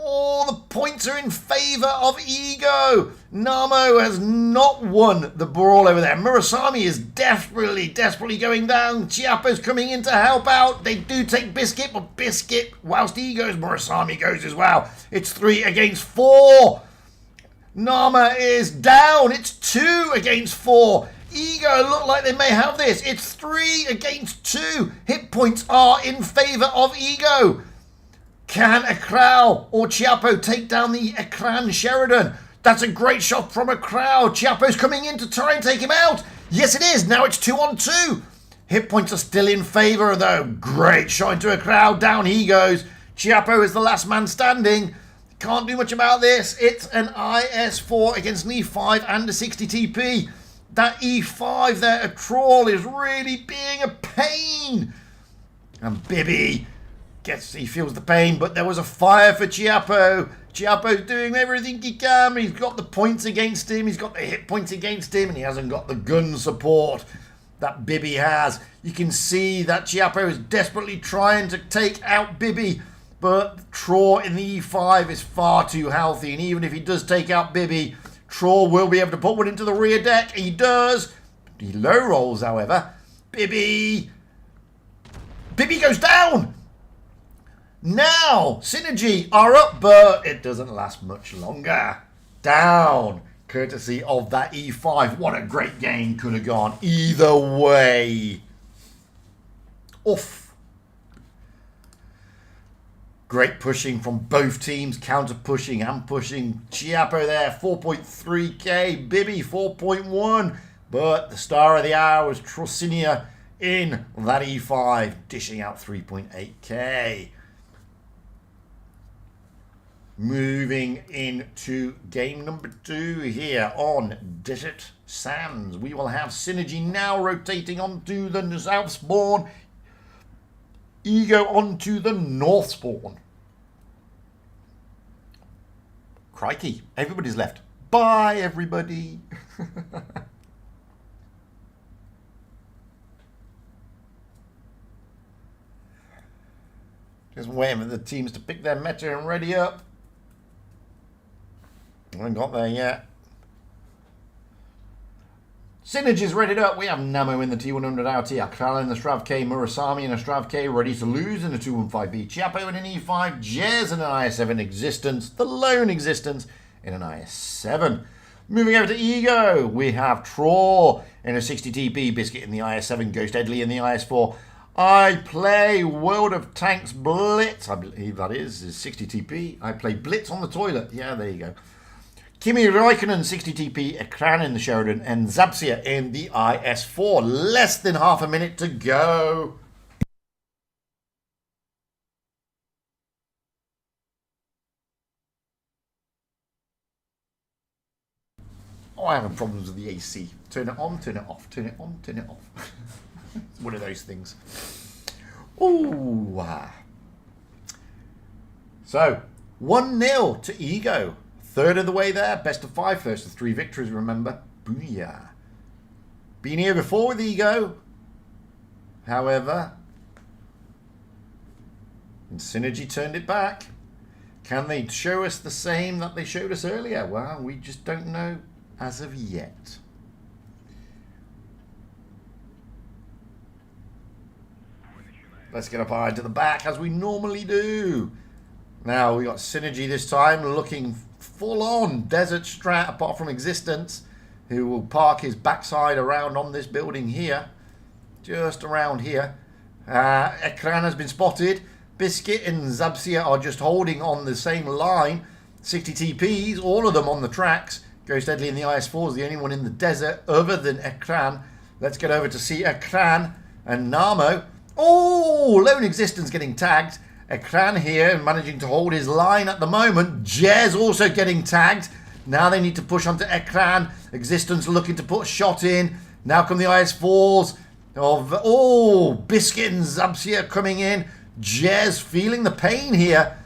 Oh, the points are in favour of Ego. Namo has not won the brawl over there. Murasami is desperately going down. Chiappo's coming in to help out. They do take Biscuit, but Biscuit, whilst he goes, Murasami goes as well. It's 3 against 4. Nama is down. It's 2 against 4. Ego look like they may have this. It's 3 against 2. Hit points are in favour of Ego. Can Akral or Chiappo take down the Ekran Sheridan? That's a great shot from Akral. Chiappo's coming in to try and take him out. Yes, it is. Now it's 2 on 2. Hit points are still in favour, though. Great shot into Akral. Down he goes. Chiappo is the last man standing. Can't do much about this. It's an IS4 against an E5 and a 60 TP. That E5 there, a Trawl, is really being a pain. And Bibi he feels the pain, but there was a fire for Chiappo. Chiappo's doing everything he can. He's got the points against him. He's got the hit points against him, and he hasn't got the gun support that Bibi has. You can see that Chiappo is desperately trying to take out Bibi, but Traw in the E5 is far too healthy, and even if he does take out Bibi, Traw will be able to put one into the rear deck. He does. He low rolls, however. Bibi goes down. Now, Synergy are up, but it doesn't last much longer. Down, courtesy of that E5. What a great game could have gone either way. Oof. Great pushing from both teams, counter pushing and pushing. Chiappo there, 4.3k. Bibi, 4.1. But the star of the hour was Trosinia in that E5, dishing out 3.8k. Moving into game number 2 here on Desert Sands. We will have Synergy now rotating onto the south spawn. Ego onto the north spawn. Crikey, everybody's left. Bye, everybody. Just waiting for the teams to pick their meta and ready up. I haven't got there yet. Synergy's readied up. We have Namo in the T100 RT, Akral in the Strav K, Murasami in a Strav K, ready to lose in a 215B, Chiappo in an E5, Jez in an IS7 Existence, the lone Existence in an IS7. Moving over to Ego, we have Traw in a 60 TP, Biscuit in the IS7, Ghost Deadly in the IS4. I play World of Tanks Blitz, I believe that is 60 TP. I play Blitz on the toilet. Yeah, there you go. Kimi Räikkönen 60 TP, Ekran in the Sheridan, and Zapsia in the IS4. Less than half a minute to go. Oh, I'm having problems with the AC. Turn it on, turn it off, turn it on, turn it off. It's one of those things. Ooh. So, 1-0 to Ego. Third of the way there. Best of 5. First of 3 victories, remember. Booyah. Been here before with Ego. However, and Synergy turned it back. Can they show us the same that they showed us earlier? Well, we just don't know as of yet. Let's get up eye to the back as we normally do. Now we got Synergy this time looking full on Desert Strat apart from Existence, who will park his backside around on this building here. Just around here. Ekran has been spotted. Biscuit and Zabsia are just holding on the same line. 60 TPs, all of them on the tracks. Ghost Deadly in the IS4 is the only one in the desert other than Ekran. Let's get over to see Ekran and Namo. Oh, Lone Existence getting tagged. Ekran here managing to hold his line at the moment. Jez also getting tagged. Now they need to push onto Ekran. Existence looking to put a shot in. Now come the IS4s. Oh, Biscuit and Zabsia coming in. Jez feeling the pain here.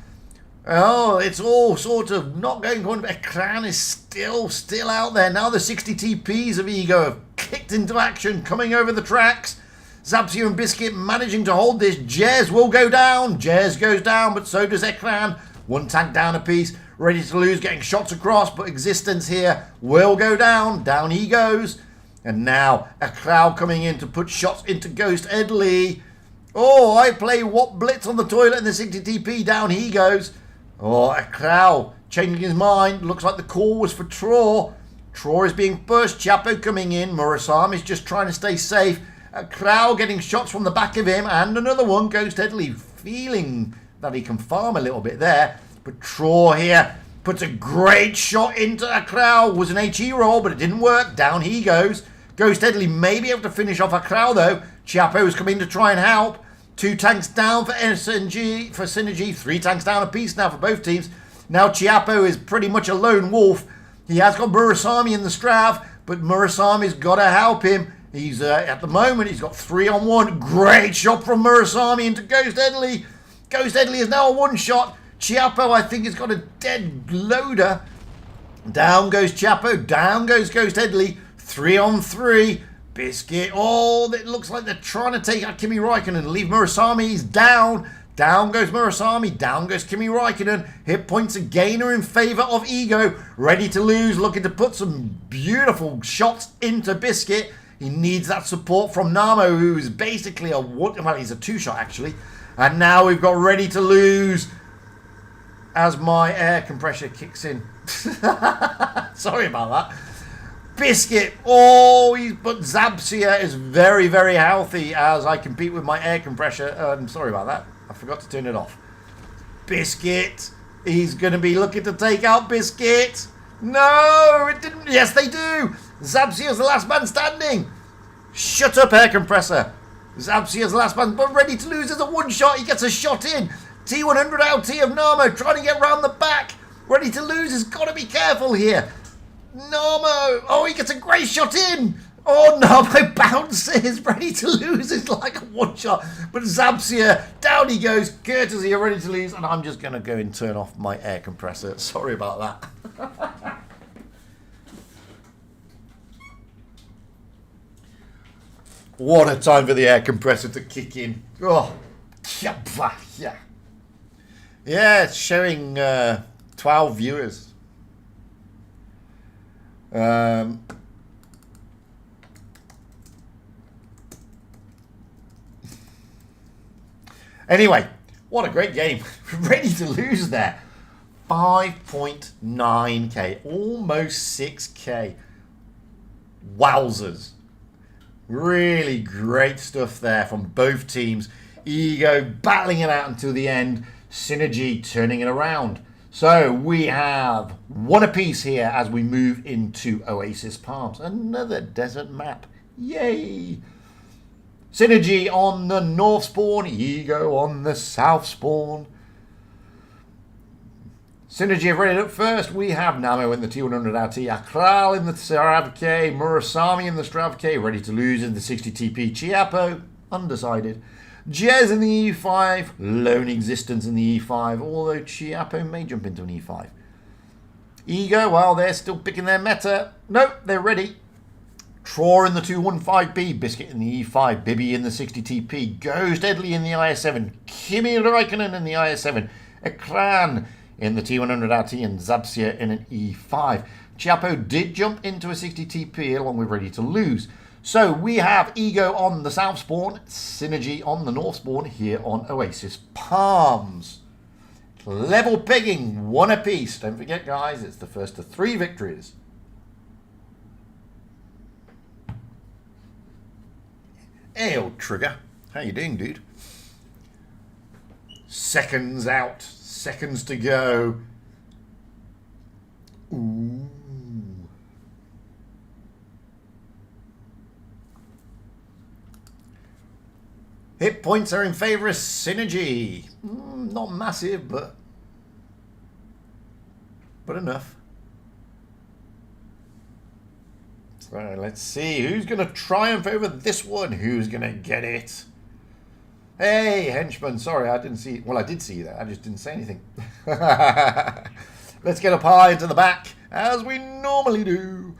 Oh, it's all sort of not going on, but Ekran is still out there. Now the 60 TPs of Ego have kicked into action, coming over the tracks. Zabsia and Biscuit managing to hold this. Jez will go down. Jez goes down, but so does Ekran. One tank down a piece, ready to lose, getting shots across, but Existence here will go down. Down he goes. And now a crowd coming in to put shots into Ghost Edley. Oh, I play what Blitz on the toilet and the 60 TP. Down he goes. Oh, a crowd changing his mind. Looks like the call was for Traw. Traw is being pushed. Chapo coming in. Murasami is just trying to stay safe. A crowd getting shots from the back of him. And another one. Ghost Edley feeling that he can farm a little bit there. But Traw here puts a great shot into a crowd. Was an HE roll, but it didn't work. Down he goes. Ghost Edley may be able to finish off a crowd though. Chapo is coming to try and help. 2 tanks down for Synergy. 3 tanks down a piece now for both teams. Now Chiapo is pretty much a lone wolf. He has got Murasami in the Strav, but Murasami's got to help him. He's at the moment he's got 3 on 1. Great shot from Murasami into Ghost Edley. Ghost Edley is now a 1 shot. Chiapo I think has got a dead loader. Down goes Chiapo. Down goes Ghost Edley. 3 on 3. Biscuit. Oh, it looks like they're trying to take out Kimi Räikkönen and leave Murasami. He's down. Down goes Murasami. Down goes Kimi Räikkönen. Hit points a gainer in favour of Ego. Ready to lose. Looking to put some beautiful shots into Biscuit. He needs that support from Namo, who's basically a one. Well, he's a 2-shot actually. And now we've got ready to lose as my air compressor kicks in. Sorry about that. Biscuit, but Zabsia is very, very healthy as I compete with my air compressor. Sorry about that. I forgot to turn it off. Biscuit, he's going to be looking to take out Biscuit. No, it didn't. Yes, they do. Zabsia's the last man standing. Shut up, air compressor. Zabsia's the last man, but ready to lose as a 1-shot. He gets a shot in. T100 LT of Namo trying to get round the back. Ready to lose has got to be careful here. Namo! Oh, he gets a great shot in! Oh, Namo bounces! Ready to lose is like a 1-shot. But Zabsia, down he goes, courtesy of ready to lose, and I'm just going to go and turn off my air compressor. Sorry about that. What a time for the air compressor to kick in. Oh, yeah. Yeah, it's showing 12 viewers. Anyway, what a great game. Ready to lose there. 5.9k, almost 6k. Wowzers. Really great stuff there from both teams. Ego battling it out until the end. Synergy turning it around. So we have 1 apiece here as we move into Oasis Palms. Another desert map. Yay! Synergy on the north spawn. Ego on the south spawn. Synergy have ready up first. We have Namo in the T100 LT. Akral in the Strav K. Murasami in the Strav K. Ready to lose in the 60 TP. Chiapo, undecided. Jez in the E5, Lone Existence in the E5, although Chiapo may jump into an E5. Ego, well, they're still picking their meta. Nope, they're ready. Traw in the 215B, Biscuit in the E5, Bibby in the 60 TP, Ghost Edley in the IS7, Kimi Räikkönen in the IS7, Ekran in the T100 LT, and Zabsia in an E5. Chiapo did jump into a 60 TP along with Ready to Lose. So we have Ego on the south spawn, Synergy on the north spawn here on Oasis Palms. Level pegging, 1 apiece. Don't forget, guys, it's the first of 3 victories. Hey, old Trigger. How you doing, dude? Seconds out. Seconds to go. Ooh. Hit points are in favour of Synergy. Not massive, but enough. So let's see who's going to triumph over this one. Who's going to get it? Hey, henchman. Sorry, I didn't see. Well, I did see that. I just didn't say anything. Let's get up high into the back, as we normally do.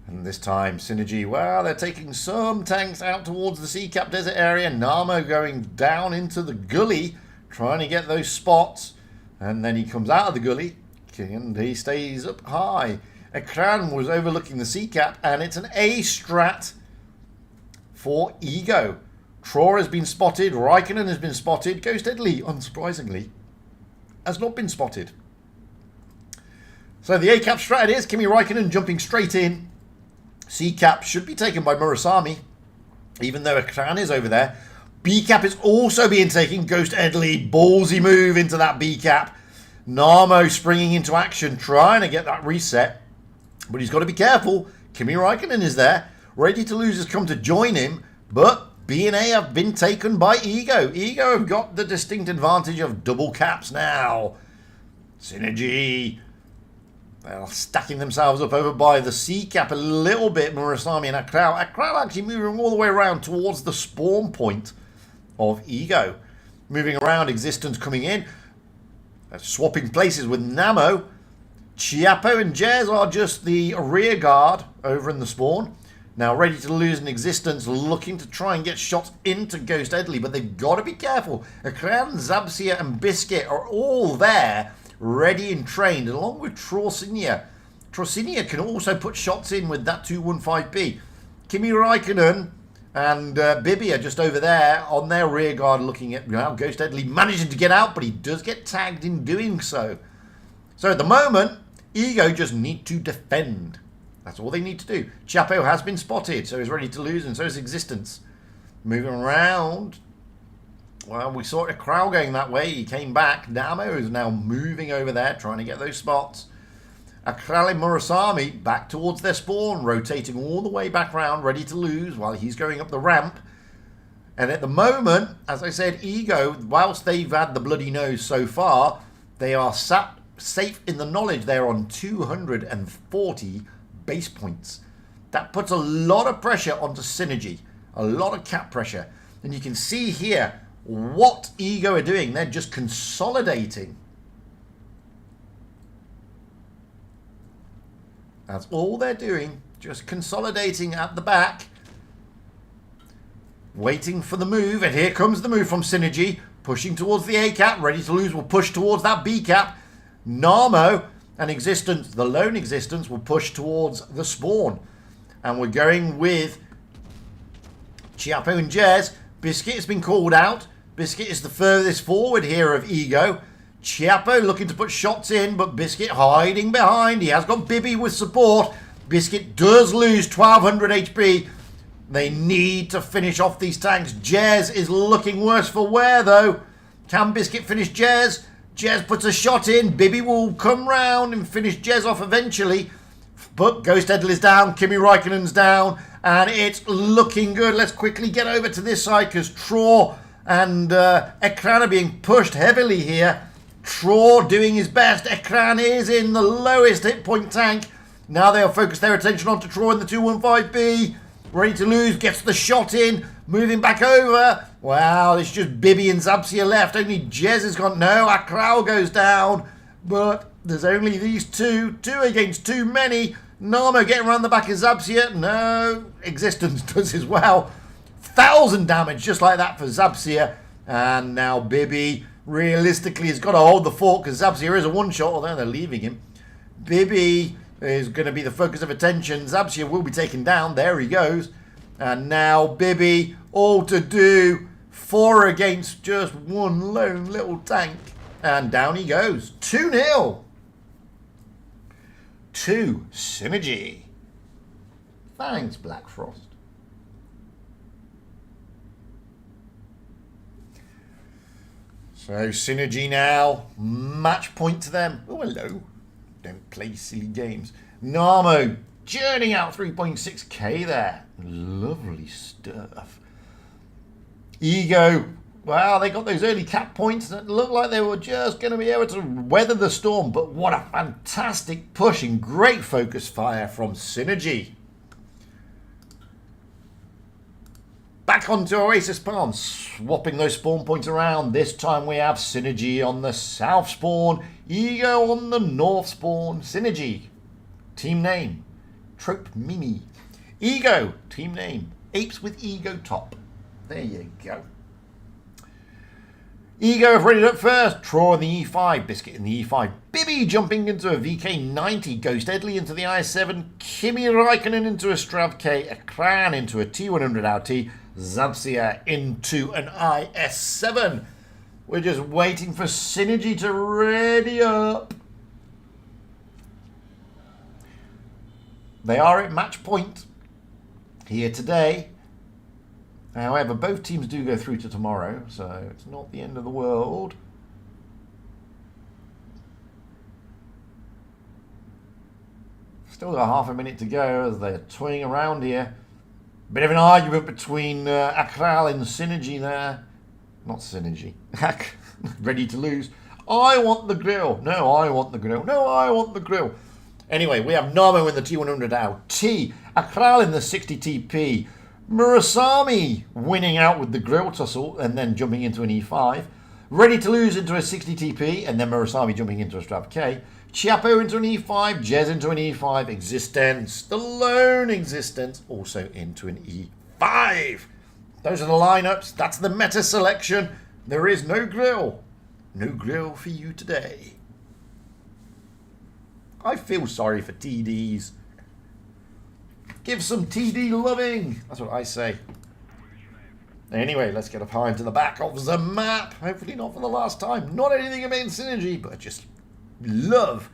And this time, Synergy, well, they're taking some tanks out towards the Sea Cap Desert area. Namo going down into the gully, trying to get those spots. And then he comes out of the gully, and he stays up high. Ekran was overlooking the Sea Cap, and it's an A strat for Ego. Tror has been spotted. Raikkonen has been spotted. Ghost Deadly, unsurprisingly, has not been spotted. So the A-Cap strat it is. Kimi Raikkonen jumping straight in. C-Cap should be taken by Murasami, even though Ekran is over there. B-Cap is also being taken. Ghost Deadly, ballsy move into that B-Cap. Namo springing into action, trying to get that reset. But he's got to be careful. Kimi Raikkonen is there. Ready to Lose has come to join him. But B and A have been taken by Ego. Ego have got the distinct advantage of double caps now. Synergy. They're stacking themselves up over by the C-Cap a little bit. Murasami and Akral. Akral actually moving all the way around towards the spawn point of Ego. Moving around, Existence coming in. Swapping places with Namo. Chiappo and Jez are just the rear guard over in the spawn. Now Ready to Lose an Existence, looking to try and get shots into Ghost Deadly, but they've got to be careful. Akran, Zabsia and Biscuit are all there, ready and trained, along with Trosinia. Trosinia can also put shots in with that 215B. Kimi Raikkonen and Bibi are just over there on their rear guard looking at Ghost Deadly managing to get out, but he does get tagged in doing so. So at the moment, Ego just need to defend. That's all they need to do. Chapo has been spotted, so he's Ready to Lose, and so is Existence. Moving around. Well, we saw a crowd going that way. He came back. Namo is now moving over there, trying to get those spots. Akral and Murasami back towards their spawn, rotating all the way back around, Ready to Lose, while he's going up the ramp. And at the moment, as I said, Ego, whilst they've had the bloody nose so far, they are sat safe in the knowledge they're on 240 base points. That puts a lot of pressure onto Synergy, a lot of cap pressure. And you can see here what Ego are doing. They're just consolidating. That's all they're doing, just consolidating at the back, waiting for the move. And here comes the move from Synergy, pushing towards the A-Cap. Ready to Lose will push towards that B-Cap. Namo and Existence, the lone Existence, will push towards the spawn. And we're going with Chiappo and Jez. Biscuit has been called out. Biscuit is the furthest forward here of Ego. Chiappo looking to put shots in, but Biscuit hiding behind. He has got Bibi with support. Biscuit does lose 1200 HP. They need to finish off these tanks. Jez is looking worse for wear, though. Can Biscuit finish Jez? Jez puts a shot in. Bibi will come round and finish Jez off eventually. But Ghost Deadly is down. Kimi Raikkonen's down. And it's looking good. Let's quickly get over to this side because Tror and Ekran are being pushed heavily here. Tror doing his best. Ekran is in the lowest hit point tank. Now they'll focus their attention onto Tror in the 215B. Ready to Lose, gets the shot in. Moving back over. Wow, it's just Bibi and Zabsia left. Only Jez has gone. No, Akral goes down. But there's only these two. Two against too many. Namo getting around the back of Zabsia. No, Existence does as well. 1,000 damage just like that for Zabsia. And now Bibi realistically has got to hold the fort because Zabsia is a one-shot, although they're leaving him. Bibi is going to be the focus of attention. Zabsia will be taken down. There he goes. And now Bibi, all to do. 4 against just one lone little tank. And down he goes. 2-0. To Synergy. Thanks, Black Frost. So Synergy now. Match point to them. Oh, hello. Don't play silly games. Namo churning out 3.6k there. Lovely stuff. Ego. Wow, they got those early cap points that looked like they were just going to be able to weather the storm. But what a fantastic push and great focus fire from Synergy. Back onto Oasis Palm, swapping those spawn points around. This time we have Synergy on the south spawn, Ego on the north spawn. Synergy, team name, Trope Mimi. Ego, team name, Apes with Ego Top. There you go. Ego have readied up first. Traw in the E5, Biscuit in the E5. Bibby jumping into a VK90. Ghost Edley into the I7. Kimi Raikkonen into a Strav K. Akran into a T100 LT. Zabsia into an IS7. We're just waiting for Synergy to ready up. They are at match point here today. However, both teams do go through to tomorrow, so it's not the end of the world. Still got half a minute to go as they're toying around here. Bit of an argument between Akral and Synergy there. Not Synergy. Ready to lose. I want the grill. No, I want the grill. No, I want the grill. Anyway, we have Namo in the T100 LT. Akral in the 60 TP. Murasami winning out with the grill tussle and then jumping into an E5. Ready to lose into a 60 TP and then Murasami jumping into a Strav K. Chiapo into an E5. Jez into an E5. Existence. The lone Existence also into an E5. Those are the lineups. That's the meta selection. There is no grill. No grill for you today. I feel sorry for TDs. Give some TD loving. That's what I say. Anyway, let's get up high into the back of the map. Hopefully not for the last time. Not anything against Synergy, but I just love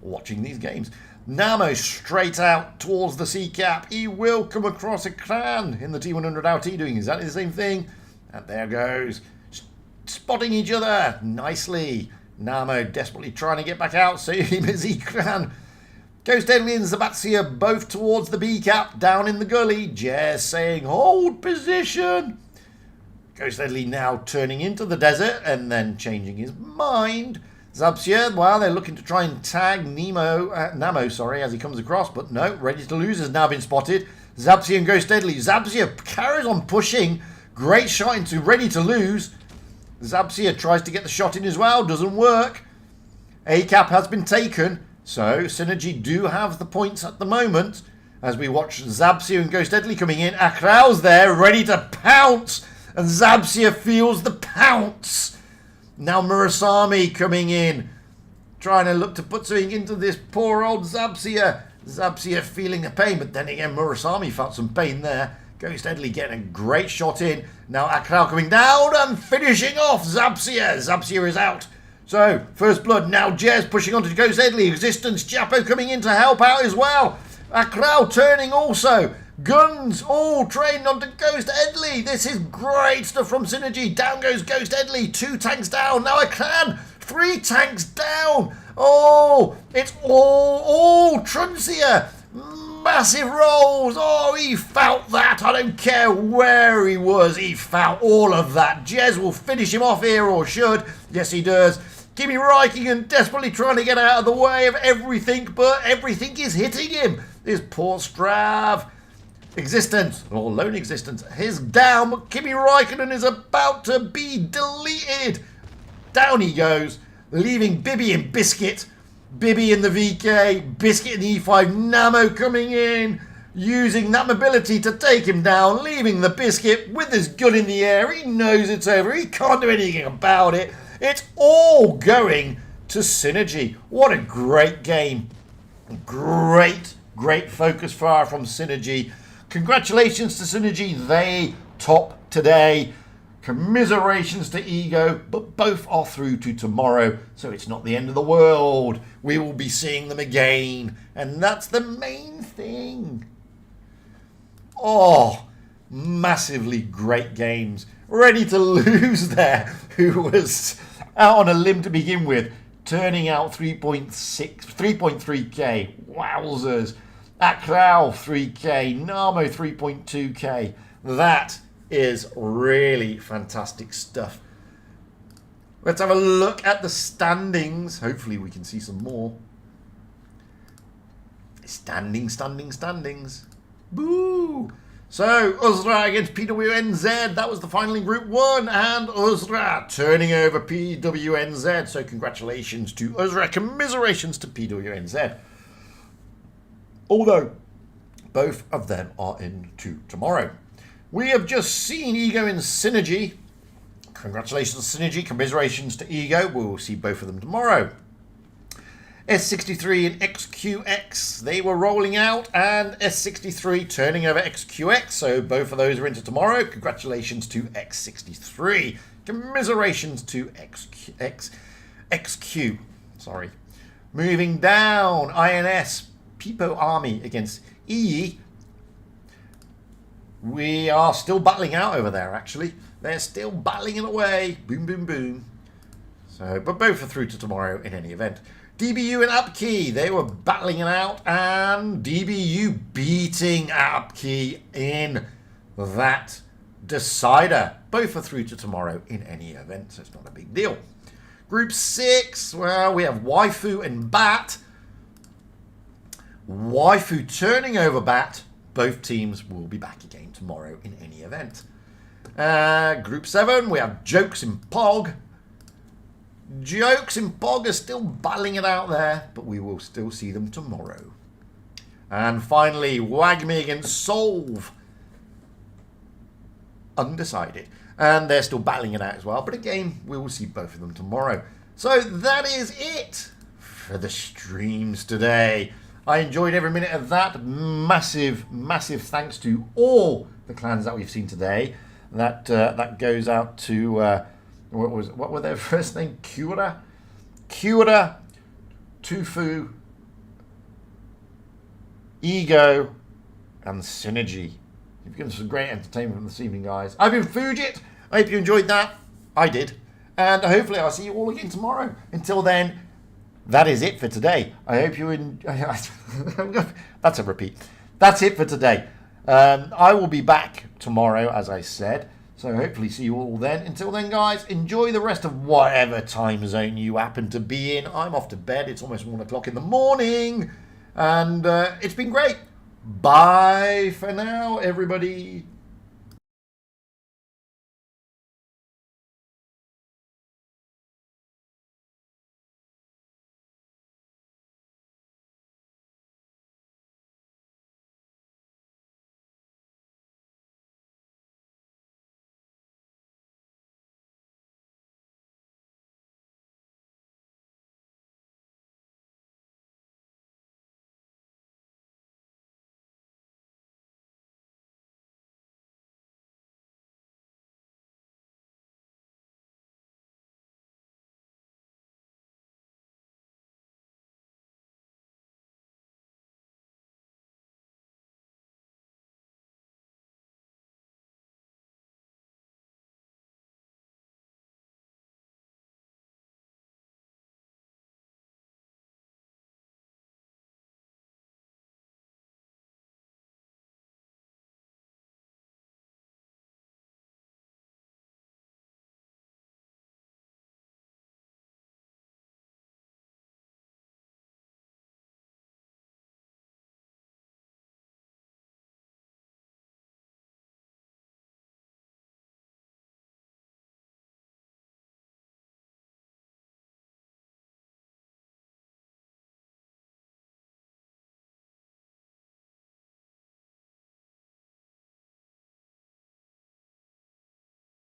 watching these games. Namo straight out towards the C cap. He will come across a Kran in the T100 LT doing exactly the same thing. And there goes. Spotting each other nicely. Namo desperately trying to get back out. Same as Kran. Ghost Edley and Zabatsia both towards the B cap, down in the gully. Jez saying, hold position. Ghost Edley now turning into the desert and then changing his mind. Zabsia, well, they're looking to try and tag Namo, as he comes across, but no, Ready to Lose has now been spotted. Zabsia and Ghost Edley. Zabsia carries on pushing. Great shot into Ready to Lose. Zabsia tries to get the shot in as well, doesn't work. A cap has been taken. So, Synergy do have the points at the moment as we watch Zabsia and Ghost Edley coming in. Akral's there, ready to pounce, and Zabsia feels the pounce. Now Murasami coming in, trying to look to put something into this poor old Zabsia. Zabsia feeling the pain, but then again, Murasami felt some pain there. Ghost Edley getting a great shot in. Now Akral coming down and finishing off Zabsia. Zabsia is out. So, First Blood, now Jez pushing on to Ghost Edley. Existence, Chapo coming in to help out as well. Akral turning also. Guns all trained onto Ghost Edley. This is great stuff from Synergy. Down goes Ghost Edley. 2 tanks down. Now Akran. 3 tanks down. Oh, it's all Truncia. Massive rolls. Oh, he felt that. I don't care where he was. He felt all of that. Jez will finish him off here, or should. Yes, he does. Kimi Raikkonen desperately trying to get out of the way of everything, but everything is hitting him. This poor Strav. Existence, or Lone Existence, is down, but Kimi Raikkonen is about to be deleted. Down he goes, leaving Bibby and Biscuit. Bibby in the VK, Biscuit in the E5, Namo coming in, using that mobility to take him down, leaving the Biscuit with his gun in the air. He knows it's over, he can't do anything about it. It's all going to Synergy. What a great game. Great focus fire from Synergy. Congratulations to Synergy. They top today. Commiserations to Ego, but both are through to tomorrow, so it's not the end of the world. We will be seeing them again, and that's the main thing. Oh, massively great games. Ready to Lose there, who was out on a limb to begin with, turning out 3.3k. Wowzers. Akral 3k, Namo 3.2k. That is really fantastic stuff. Let's have a look at the standings. Hopefully we can see some more. Standings. Boo! So, Uzra against PWNZ. That was the final in Group 1. And Uzra turning over PWNZ. So, congratulations to Uzra. Commiserations to PWNZ. Although, both of them are into tomorrow. We have just seen Ego in Synergy. Congratulations to Synergy. Commiserations to Ego. We will see both of them tomorrow. S63 and XQX, they were rolling out, and S63 turning over XQX, so both of those are into tomorrow. Congratulations to X63. Commiserations to XQ. Sorry. Moving down, INS, Peepo Army against EE. We are still battling out over there, actually. They're still battling it away. Boom, boom, boom. So, but both are through to tomorrow in any event. DBU and Upkey, they were battling it out, and DBU beating Upkey in that decider. Both are through to tomorrow in any event, so it's not a big deal. Group 6, well, we have Waifu and Bat. Waifu turning over Bat. Both teams will be back again tomorrow in any event. Group 7, we have Jokes and Pog. Jokes and Pog are still battling it out there, but we will still see them tomorrow. And finally, Wagme against Solve. Undecided. And they're still battling it out as well, but again, we will see both of them tomorrow. So that is it for the streams today. I enjoyed every minute of that. Massive, massive thanks to all the clans that we've seen today. That goes out to... what were their first name? Kwara, Tofu, Ego, and Synergy. You've given us some great entertainment from this evening, guys. I've been Fujit. I hope you enjoyed that. I did. And hopefully I'll see you all again tomorrow. Until then, that is it for today. I hope you that's a repeat. That's it for today. I will be back tomorrow, as I said. So hopefully see you all then. Until then, guys, enjoy the rest of whatever time zone you happen to be in. I'm off to bed. It's almost 1 o'clock in the morning. And it's been great. Bye for now, everybody.